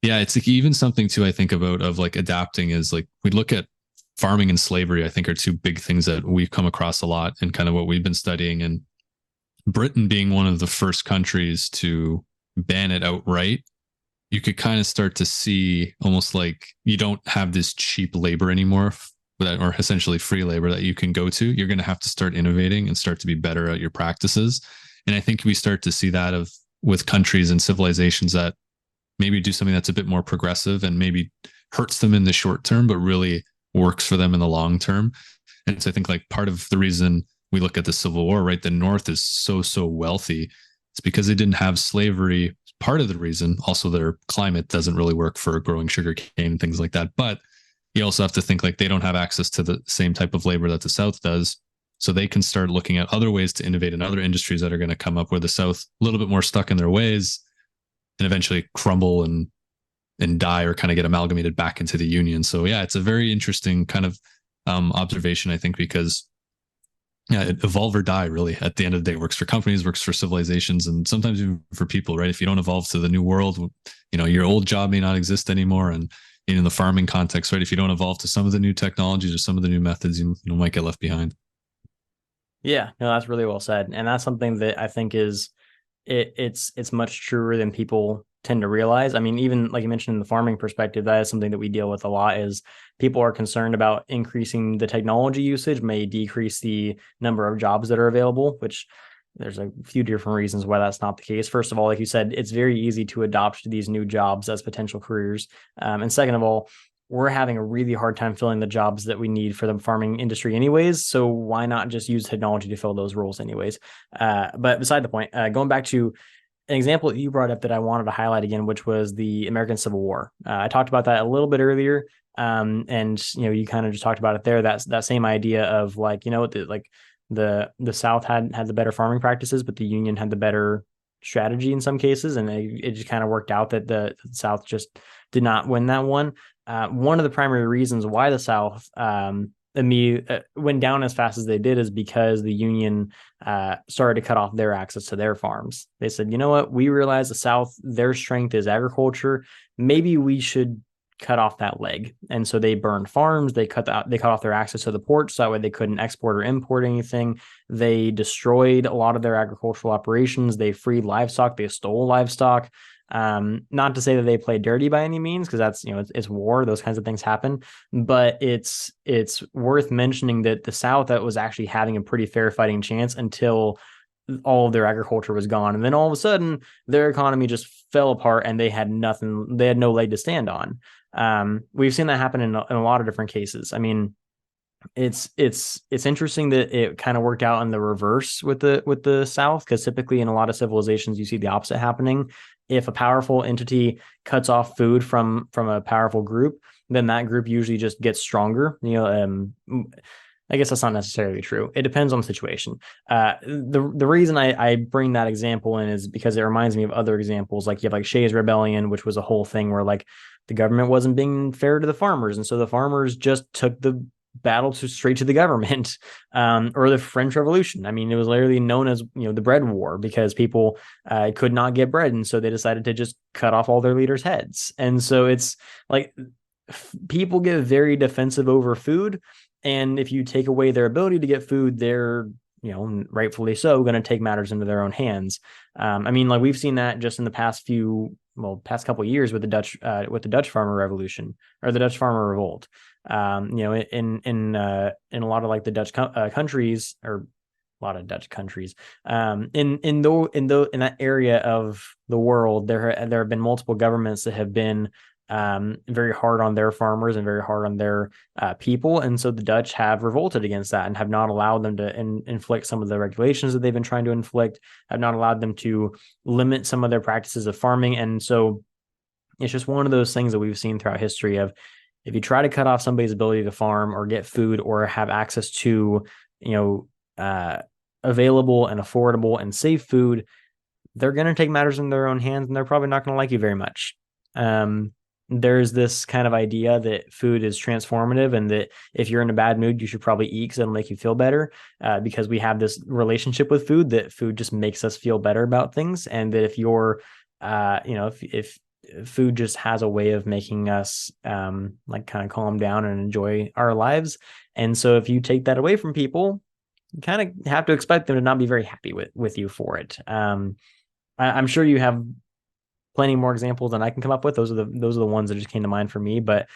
yeah, it's like even something too, I think about of like adapting is like, we look at farming and slavery, I think are two big things that we've come across a lot and kind of what we've been studying. And Britain being one of the first countries to ban it outright, you could kind of start to see almost like you don't have this cheap labor anymore, or essentially free labor that you can go to. You're going to have to start innovating and start to be better at your practices. And I think we start to see that with countries and civilizations that maybe do something that's a bit more progressive and maybe hurts them in the short term, but really works for them in the long term. And so I think like part of the reason we look at the Civil War, right? The North is so wealthy. It's because they didn't have slavery. Part of the reason, also their climate doesn't really work for growing sugar cane and things like that. But you also have to think like they don't have access to the same type of labor that the South does. So they can start looking at other ways to innovate in other industries that are going to come up where the South a little bit more stuck in their ways and eventually crumble and die or kind of get amalgamated back into the Union. So yeah, it's a very interesting kind of observation, I think, because yeah, evolve or die really at the end of the day works for companies, works for civilizations, and sometimes even for people, right? If you don't evolve to the new world, your old job may not exist anymore. And in the farming context, right? If you don't evolve to some of the new technologies or some of the new methods, you might get left behind. Yeah, no, that's really well said. And that's something that I think is it's much truer than people tend to realize. I mean, even like you mentioned in the farming perspective, that is something that we deal with a lot, is people are concerned about increasing the technology usage may decrease the number of jobs that are available, which there's a few different reasons why that's not the case. First of all, like you said, it's very easy to adopt these new jobs as potential careers. And second of all, we're having a really hard time filling the jobs that we need for the farming industry anyways. So why not just use technology to fill those roles anyways? But beside the point, going back to an example that you brought up that I wanted to highlight again, which was the American Civil War. I talked about that a little bit earlier. And you kind of just talked about it there. That's that same idea of like, like the South had the better farming practices, but the Union had the better strategy in some cases, and it just kind of worked out that the South just did not win that one. One of the primary reasons why the South went down as fast as they did is because the Union started to cut off their access to their farms. They said, you know what, we realize the South, their strength is agriculture. Maybe we should cut off that leg. And so they burned farms, they cut off their access to the ports, so that way they couldn't export or import anything. They destroyed a lot of their agricultural operations. They freed livestock, they stole livestock. Not to say that they played dirty by any means, because that's, it's war, those kinds of things happen. But it's worth mentioning that the South, that was actually having a pretty fair fighting chance until all of their agriculture was gone. And then all of a sudden their economy just fell apart and they had nothing, they had no leg to stand on. We've seen that happen in a lot of different cases. I mean, it's interesting that it kind of worked out in the reverse with the South, because typically in a lot of civilizations you see the opposite happening. If a powerful entity cuts off food from a powerful group, then that group usually just gets stronger. I guess that's not necessarily true. It depends on the situation. The reason I bring that example in is because it reminds me of other examples. Like you have like Shays Rebellion, which was a whole thing where like the government wasn't being fair to the farmers, and so the farmers just took the battle straight to the government. Or the French Revolution. I mean, it was literally known as the bread war, because people could not get bread, and so they decided to just cut off all their leaders' heads. And so it's like people get very defensive over food. And if you take away their ability to get food, they're, rightfully so, going to take matters into their own hands. I mean, like we've seen that just in the past couple of years with the Dutch farmer revolution, or the Dutch farmer revolt. In a lot of like the Dutch countries, or a lot of Dutch countries, in that area of the world, there have been multiple governments that have been very hard on their farmers and very hard on their people. And so the Dutch have revolted against that and have not allowed them to inflict some of the regulations that they've been trying to inflict, have not allowed them to limit some of their practices of farming. And so it's just one of those things that we've seen throughout history of, if you try to cut off somebody's ability to farm or get food or have access to, available and affordable and safe food, they're going to take matters in their own hands, and they're probably not going to like you very much. There's this kind of idea that food is transformative, and that if you're in a bad mood, you should probably eat because it'll make you feel better, because we have this relationship with food that food just makes us feel better about things. And that if you're, if food just has a way of making us like kind of calm down and enjoy our lives. And so if you take that away from people, you kind of have to expect them to not be very happy with you for it. I'm sure you have plenty more examples than I can come up with. Those are the ones that just came to mind for me. But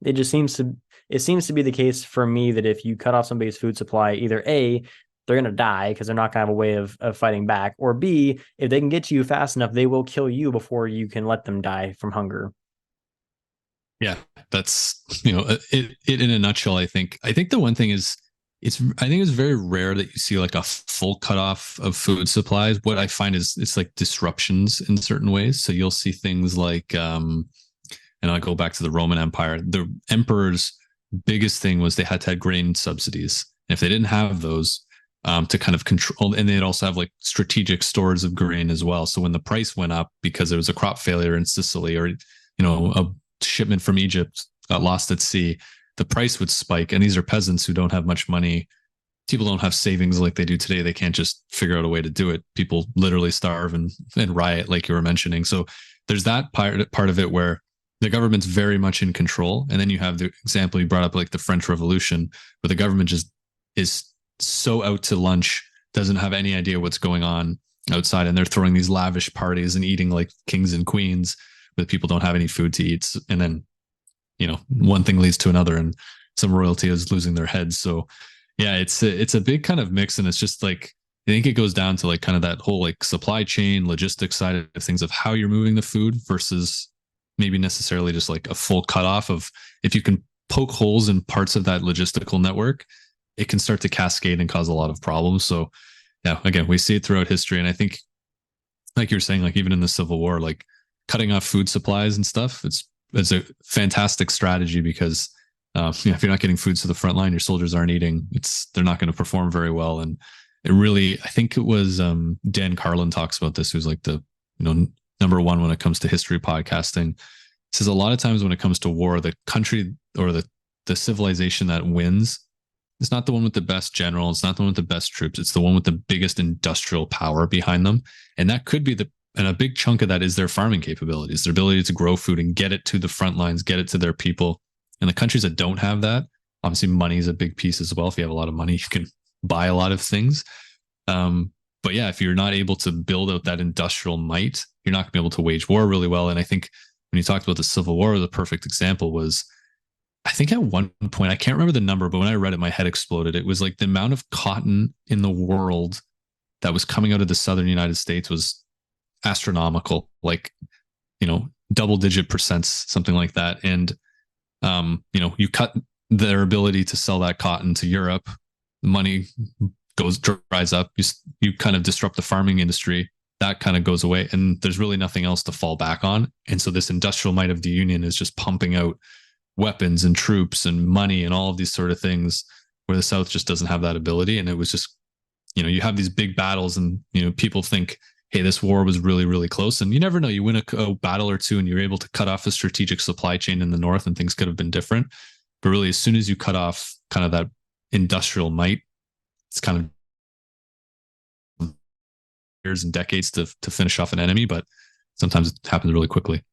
it seems to be the case for me that if you cut off somebody's food supply, either A, they're going to die because they're not going to have a way of fighting back, or B, if they can get to you fast enough, they will kill you before you can let them die from hunger. Yeah, that's, it in a nutshell. I think the one thing is, I think it's very rare that you see like a full cutoff of food supplies. What I find is it's like disruptions in certain ways. So you'll see things like, and I go back to the Roman Empire. The emperor's biggest thing was they had to have grain subsidies. And if they didn't have those, to kind of control, and they'd also have like strategic stores of grain as well. So when the price went up because there was a crop failure in Sicily, or a shipment from Egypt got lost at sea, the price would spike. And these are peasants who don't have much money. People don't have savings like they do today. They can't just figure out a way to do it. People literally starve and riot, like you were mentioning. So there's that part of it where the government's very much in control. And then you have the example you brought up, like the French Revolution, where the government just is so out to lunch, doesn't have any idea what's going on outside. And they're throwing these lavish parties and eating like kings and queens, but people don't have any food to eat. And then, one thing leads to another, and some royalty is losing their heads. So yeah, it's a big kind of mix. And it's just like, I think it goes down to like kind of that whole like supply chain logistics side of things, of how you're moving the food versus maybe necessarily just like a full cutoff of, if you can poke holes in parts of that logistical network, it can start to cascade and cause a lot of problems. So yeah, again, we see it throughout history. And I think, like you're saying, like even in the Civil War, like cutting off food supplies and stuff, it's a fantastic strategy, because If you're not getting foods to the front line, your soldiers aren't eating. They're not going to perform very well. And it really, I think it was Dan Carlin talks about this, who's like the number one when it comes to history podcasting. He says a lot of times when it comes to war, the country or the civilization that wins, it's not the one with the best general. It's not the one with the best troops. It's the one with the biggest industrial power behind them. And that could be and a big chunk of that is their farming capabilities, their ability to grow food and get it to the front lines, get it to their people. And the countries that don't have that, obviously money is a big piece as well. If you have a lot of money, you can buy a lot of things. But yeah, if you're not able to build out that industrial might, you're not going to be able to wage war really well. And I think when you talked about the Civil War, the perfect example was, I think at one point, I can't remember the number, but when I read it, my head exploded. It was like the amount of cotton in the world that was coming out of the southern United States was astronomical, like, double-digit percents, something like that. And, you cut their ability to sell that cotton to Europe, money dries up, you kind of disrupt the farming industry, that kind of goes away, and there's really nothing else to fall back on. And so this industrial might of the Union is just pumping out weapons and troops and money and all of these sort of things, where the South just doesn't have that ability. And it was just, you have these big battles, and people think, hey, this war was really, really close. And you never know, you win a battle or two and you're able to cut off a strategic supply chain in the North and things could have been different. But really, as soon as you cut off kind of that industrial might, it's kind of years and decades to finish off an enemy, but sometimes it happens really quickly.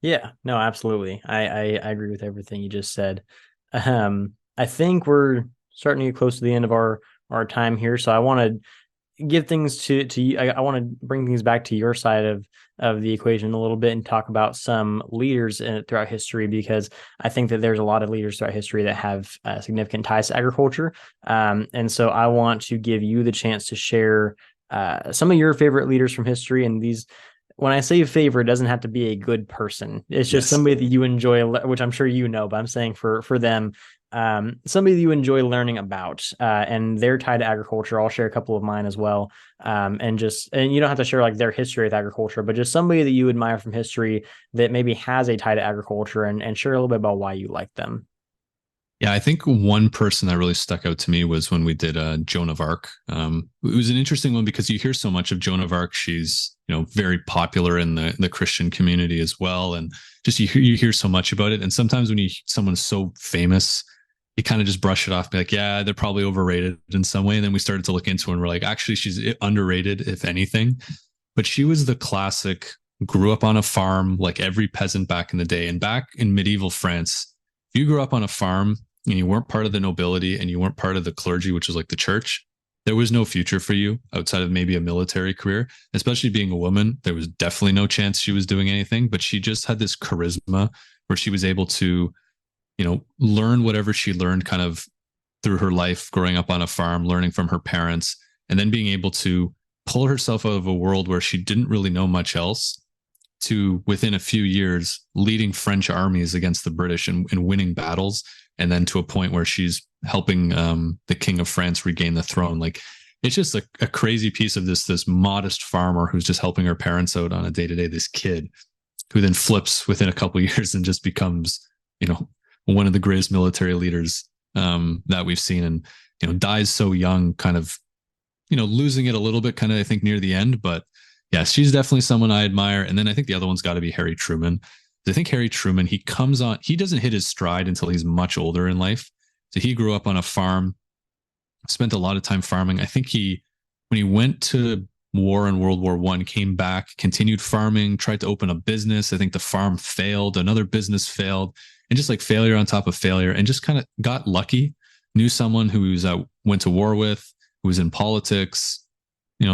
Yeah, no, absolutely. I agree with everything you just said. I think we're starting to get close to the end of our time here. So I want to give things to you. I want to bring things back to your side of the equation a little bit and talk about some leaders throughout history, because I think that there's a lot of leaders throughout history that have significant ties to agriculture. And so I want to give you the chance to share some of your favorite leaders from history. And these, when I say favorite, it doesn't have to be a good person. It's just somebody that you enjoy, which I'm sure but I'm saying for them, somebody that you enjoy learning about, and they're tied to agriculture. I'll share a couple of mine as well. And you don't have to share like their history with agriculture, but just somebody that you admire from history that maybe has a tie to agriculture, and share a little bit about why you like them. Yeah, I think one person that really stuck out to me was when we did Joan of Arc. It was an interesting one because you hear so much of Joan of Arc. She's very popular in the Christian community as well, and just you hear so much about it. And sometimes when someone's so famous, you kind of just brush it off, be like, yeah, they're probably overrated in some way. And then we started to look into it and we're like, actually, she's underrated, if anything. But she was the classic, grew up on a farm like every peasant back in the day. And back in medieval France, if you grew up on a farm and you weren't part of the nobility and you weren't part of the clergy, which was like the church, there was no future for you outside of maybe a military career. Especially being a woman, there was definitely no chance she was doing anything. But she just had this charisma where she was able to learn whatever she learned kind of through her life, growing up on a farm, learning from her parents, and then being able to pull herself out of a world where she didn't really know much else to, within a few years, leading French armies against the British and winning battles. And then to a point where she's helping the King of France regain the throne. Like, it's just a crazy piece of this modest farmer who's just helping her parents out on a day-to-day, this kid who then flips within a couple of years and just becomes, one of the greatest military leaders that we've seen, and dies so young, kind of losing it a little bit, kind of, I think, near the end. But yeah, she's definitely someone I admire. And then I think the other one's got to be Harry Truman. I think Harry Truman, he doesn't hit his stride until he's much older in life. So he grew up on a farm, spent a lot of time farming. I think when he went to war in World War I, came back, continued farming, tried to open a business. I think the farm failed, another business failed, and just like failure on top of failure, and just kind of got lucky. Knew someone who went to war with, who was in politics,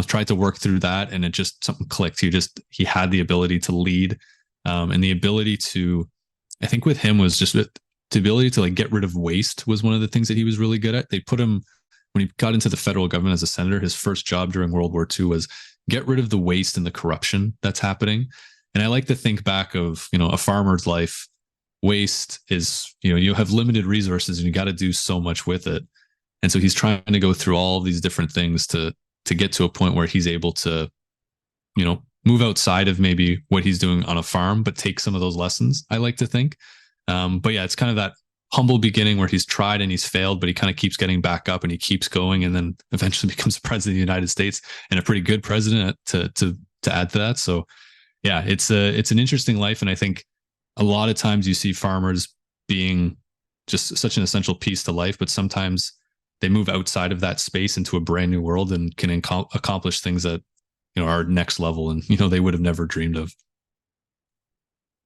tried to work through that, and it just, something clicked. He had the ability to lead, and the ability to, I think with him was just the ability to like get rid of waste was one of the things that he was really good at. They put him, when he got into the federal government as a senator, his first job during World War II was get rid of the waste and the corruption that's happening. And I like to think back of, a farmer's life. Waste is, you have limited resources and you got to do so much with it. And so he's trying to go through all of these different things to get to a point where he's able to, move outside of maybe what he's doing on a farm, but take some of those lessons, I like to think. But yeah, it's kind of that humble beginning where he's tried and he's failed, but he kind of keeps getting back up and he keeps going, and then eventually becomes the president of the United States, and a pretty good president to add to that. So yeah, it's an interesting life, and I think a lot of times you see farmers being just such an essential piece to life, but sometimes they move outside of that space into a brand new world and can accomplish things that are next level, and they would have never dreamed of.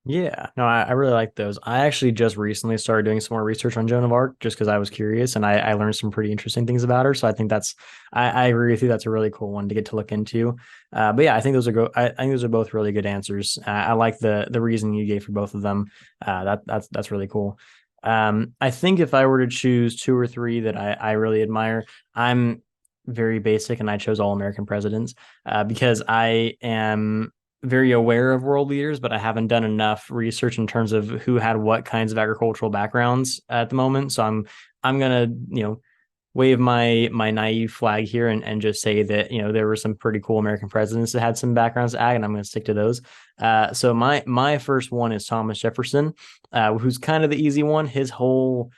Yeah, no, I really like those. I actually just recently started doing some more research on Joan of Arc just because I was curious and I learned some pretty interesting things about her. So I think I agree with you. That's a really cool one to get to look into. But yeah, I think I think those are both really good answers. I like the reason you gave for both of them. That's really cool. I think if I were to choose two or three that I really admire, I'm very basic and I chose all American presidents because I am very aware of world leaders, but I haven't done enough research in terms of who had what kinds of agricultural backgrounds at the moment. So I'm gonna, wave my naive flag here and just say that, there were some pretty cool American presidents that had some backgrounds in ag, and I'm gonna stick to those. So my first one is Thomas Jefferson, who's kind of the easy one. His whole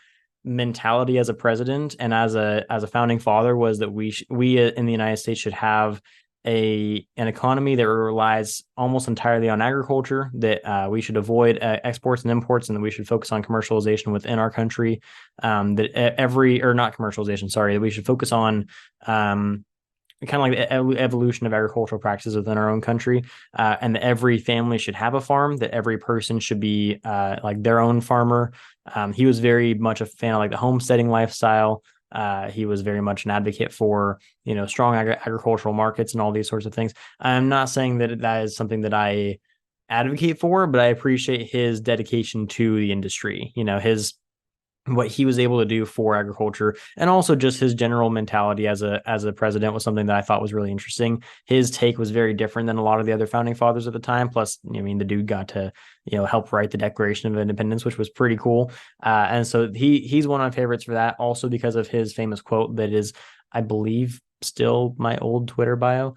mentality as a president and as a founding father was that we in the United States should have an economy that relies almost entirely on agriculture, that we should avoid exports and imports, and that we should focus on commercialization within our country. That every or not commercialization, sorry, that we should focus on kind of like the evolution of agricultural practices within our own country, and that every family should have a farm, that every person should be like their own farmer. He was very much a fan of like the homesteading lifestyle. He was very much an advocate for, strong agricultural markets and all these sorts of things. I'm not saying that is something that I advocate for, but I appreciate his dedication to the industry. What he was able to do for agriculture, and also just his general mentality as a president was something that I thought was really interesting. His take was very different than a lot of the other founding fathers at the time. Plus, the dude got to help write the Declaration of Independence, which was pretty cool. And so he's one of my favorites for that. Also because of his famous quote that is, I believe, still my old Twitter bio,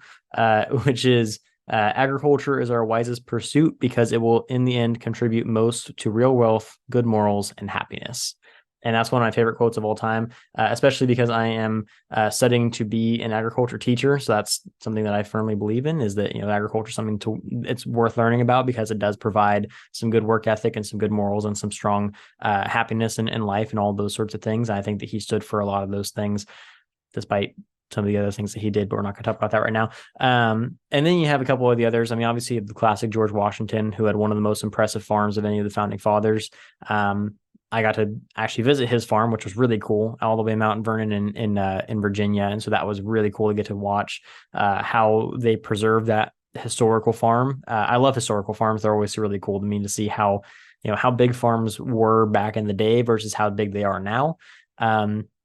which is. Agriculture is our wisest pursuit because it will, in the end, contribute most to real wealth, good morals, and happiness. And that's one of my favorite quotes of all time, especially because I am studying to be an agriculture teacher. So that's something that I firmly believe in, is that, agriculture is something it's worth learning about because it does provide some good work ethic and some good morals and some strong happiness in life and all those sorts of things. And I think that he stood for a lot of those things, despite some of the other things that he did, but we're not going to talk about that right now. And then you have a couple of the others. I mean, obviously the classic George Washington, who had one of the most impressive farms of any of the founding fathers. I got to actually visit his farm, which was really cool, all the way in Mount Vernon in Virginia, and so that was really cool to get to watch how they preserve that historical farm. I love historical farms; they're always really cool to me to see how how big farms were back in the day versus how big they are now.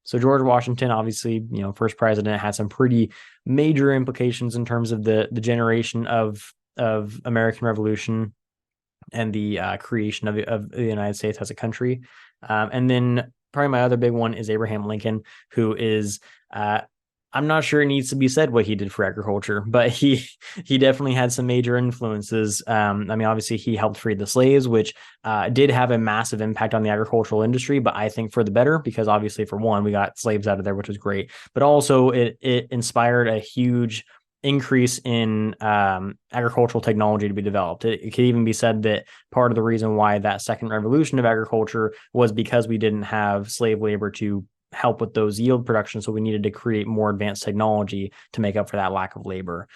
So George Washington, obviously, first president, had some pretty major implications in terms of the generation of American Revolution and the creation of the United States as a country. And then probably my other big one is Abraham Lincoln, who is I'm not sure it needs to be said what he did for agriculture, but he definitely had some major influences. I mean, obviously he helped free the slaves, which did have a massive impact on the agricultural industry, but I think for the better, because obviously for one, we got slaves out of there, which was great, but also it inspired a huge increase in agricultural technology to be developed. It could even be said that part of the reason why that second revolution of agriculture was because we didn't have slave labor to help with those yield production. So we needed to create more advanced technology to make up for that lack of labor.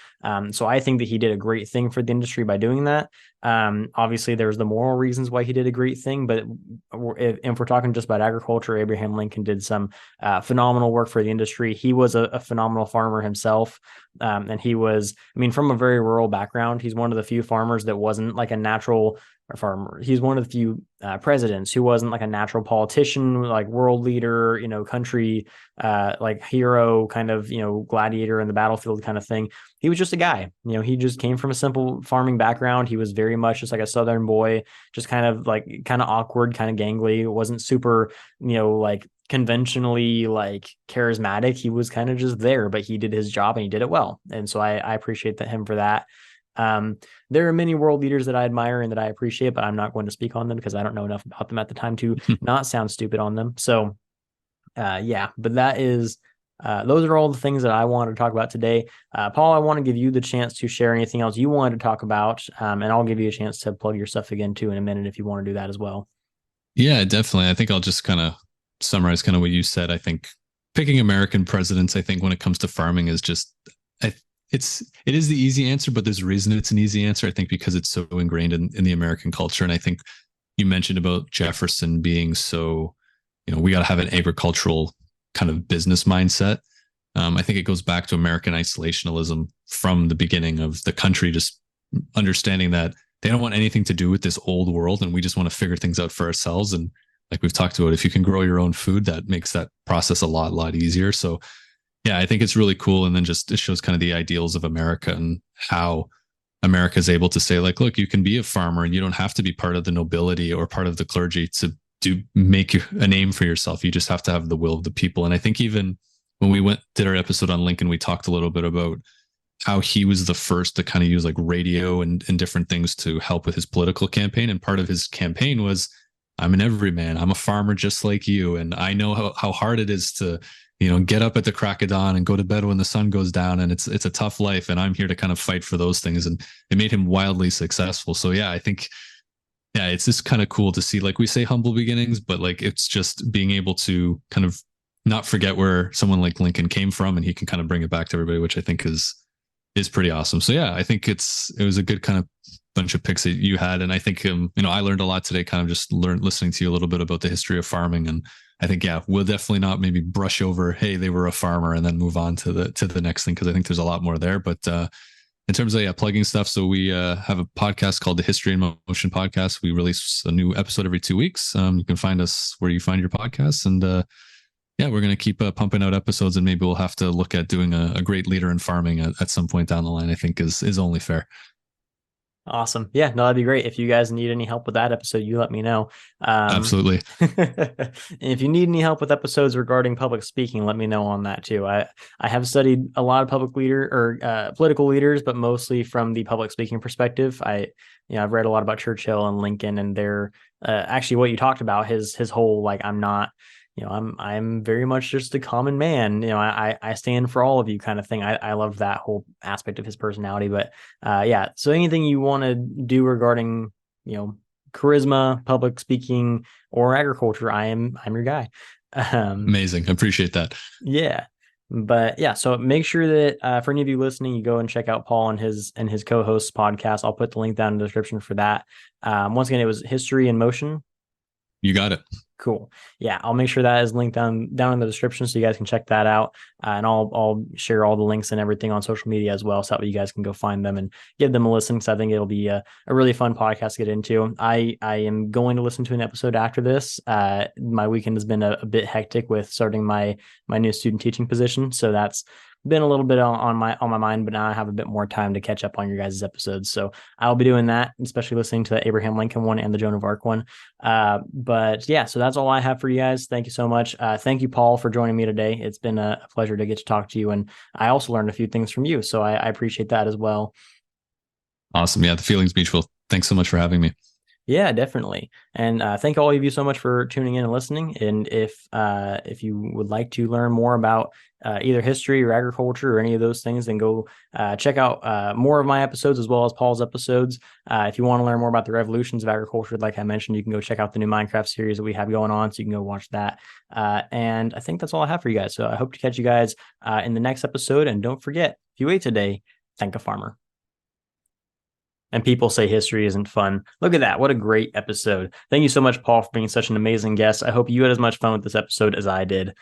So I think that he did a great thing for the industry by doing that. Obviously, there's the moral reasons why he did a great thing, but if we're talking just about agriculture, Abraham Lincoln did some phenomenal work for the industry. He was a phenomenal farmer himself. And he was, I mean, from a very rural background, he's one of the few farmers that wasn't like a natural farmer. He's one of the few presidents who wasn't like a natural politician, like world leader, country, like hero, kind of, gladiator in the battlefield kind of thing. He was just a guy, he just came from a simple farming background. He was very much just like a Southern boy, just kind of awkward, kind of gangly. It wasn't super, like conventionally like charismatic. He was kind of just there, but he did his job and he did it well. And so I appreciate him for that. There are many world leaders that I admire and that I appreciate, but I'm not going to speak on them because I don't know enough about them at the time to not sound stupid on them. So yeah, but that is those are all the things that I wanted to talk about today. Paul, I want to give you the chance to share anything else you wanted to talk about, and I'll give you a chance to plug your stuff again too in a minute if you want to do that as well. Yeah, definitely. I think I'll just kind of summarize kind of what you said. I think picking American presidents, I think when it comes to farming is just, it is the easy answer, but there's a reason it's an easy answer. I think because it's so ingrained in the American culture. And I think you mentioned about Jefferson being so, we got to have an agricultural kind of business mindset. I think it goes back to American isolationism from the beginning of the country, just understanding that they don't want anything to do with this old world, and we just want to figure things out for ourselves. And like we've talked about, if you can grow your own food, that makes that process a lot easier. So yeah, I think it's really cool. And then just it shows kind of the ideals of America and how America is able to say, like, look, you can be a farmer and you don't have to be part of the nobility or part of the clergy to make a name for yourself. You just have to have the will of the people. And I think even when we did our episode on Lincoln, we talked a little bit about how he was the first to kind of use like radio and different things to help with his political campaign. And part of his campaign was, I'm an everyman. I'm a farmer just like you. And I know how hard it is to, get up at the crack of dawn and go to bed when the sun goes down. And it's a tough life. And I'm here to kind of fight for those things. And it made him wildly successful. So yeah, I think, yeah, it's just kind of cool to see, like we say, humble beginnings, but like, it's just being able to kind of not forget where someone like Lincoln came from, and he can kind of bring it back to everybody, which I think is pretty awesome. So yeah, I think it was a good kind of bunch of picks that you had. And I think, I learned a lot today, kind of just listening to you a little bit about the history of farming. And I think, yeah, we'll definitely not maybe brush over, hey, they were a farmer, and then move on to the next thing. Cause I think there's a lot more there, but, in terms of plugging stuff. So we have a podcast called the History in Motion podcast. We release a new episode every 2 weeks. You can find us where you find your podcasts, and yeah, we're going to keep pumping out episodes, and maybe we'll have to look at doing a great leader in farming at some point down the line. I think is only fair. Awesome. Yeah, no, that'd be great. If you guys need any help with that episode, you let me know. Absolutely. And if you need any help with episodes regarding public speaking, let me know on that too. I have studied a lot of political leaders, but mostly from the public speaking perspective. I've read a lot about Churchill and Lincoln, and they're actually what you talked about, his whole, like, I'm not, I'm very much just a common man. I stand for all of you kind of thing. I love that whole aspect of his personality. But yeah, so anything you want to do regarding, charisma, public speaking, or agriculture, I'm your guy. Amazing. I appreciate that. Yeah. But yeah, so make sure that for any of you listening, you go and check out Paul and his co-host's podcast. I'll put the link down in the description for that. Once again, it was History in Motion. You got it. Cool. Yeah, I'll make sure that is linked down in the description so you guys can check that out. And I'll share all the links and everything on social media as well, so that way you guys can go find them and give them a listen, because I think it'll be a really fun podcast to get into. I am going to listen to an episode after this. My weekend has been a bit hectic with starting my new student teaching position, so that's been a little bit on my mind, but now I have a bit more time to catch up on your guys' episodes. So I'll be doing that, especially listening to the Abraham Lincoln one and the Joan of Arc one. But yeah, so that's all I have for you guys. Thank you so much. Thank you, Paul, for joining me today. It's been a pleasure to get to talk to you. And I also learned a few things from you, so I appreciate that as well. Awesome. Yeah, the feeling's mutual. Thanks so much for having me. Yeah, definitely. And thank all of you so much for tuning in and listening. And if you would like to learn more about either history or agriculture or any of those things, then go check out more of my episodes as well as Paul's episodes. If you want to learn more about the revolutions of agriculture, like I mentioned, you can go check out the new Minecraft series that we have going on, so you can go watch that. And I think that's all I have for you guys. So I hope to catch you guys in the next episode. And don't forget, if you ate today, thank a farmer. And people say history isn't fun. Look at that. What a great episode. Thank you so much, Paul, for being such an amazing guest. I hope you had as much fun with this episode as I did.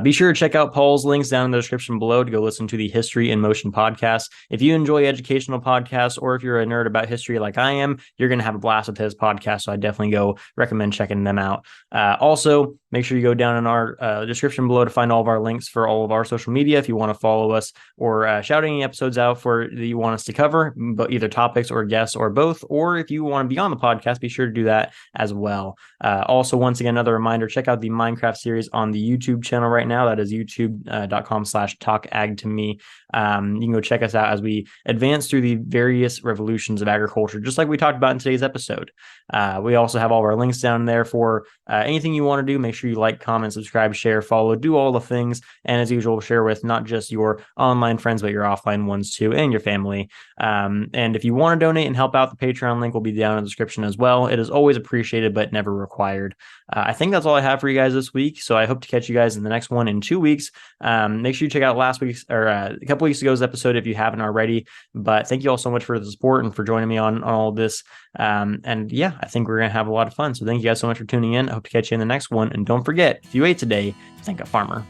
Be sure to check out Paul's links down in the description below to go listen to the History in Motion podcast. If you enjoy educational podcasts, or if you're a nerd about history like I am, you're going to have a blast with his podcast. So I definitely go recommend checking them out. Also, Make sure you go down in our description below to find all of our links for all of our social media if you want to follow us or shout any episodes out for that you want us to cover, but either topics or guests or both. Or if you want to be on the podcast, be sure to do that as well. Also, once again, another reminder, check out the Minecraft series on the YouTube channel right now. That is youtube.com/talkagtome. You can go check us out as we advance through the various revolutions of agriculture, just like we talked about in today's episode. We also have all of our links down there for anything you want to do. Make sure you like, comment, subscribe, share, follow, do all the things. And as usual, share with not just your online friends, but your offline ones too, and your family. And if you want to donate and help out, the Patreon link will be down in the description as well. It is always appreciated, but never required. I think that's all I have for you guys this week. So I hope to catch you guys in the next one in 2 weeks. Make sure you check out last week's or a couple weeks ago's episode if you haven't already. But thank you all so much for the support and for joining me on all of this. And yeah, I think we're going to have a lot of fun. So thank you guys so much for tuning in. I hope to catch you in the next one. And don't forget, if you ate today, thank a farmer.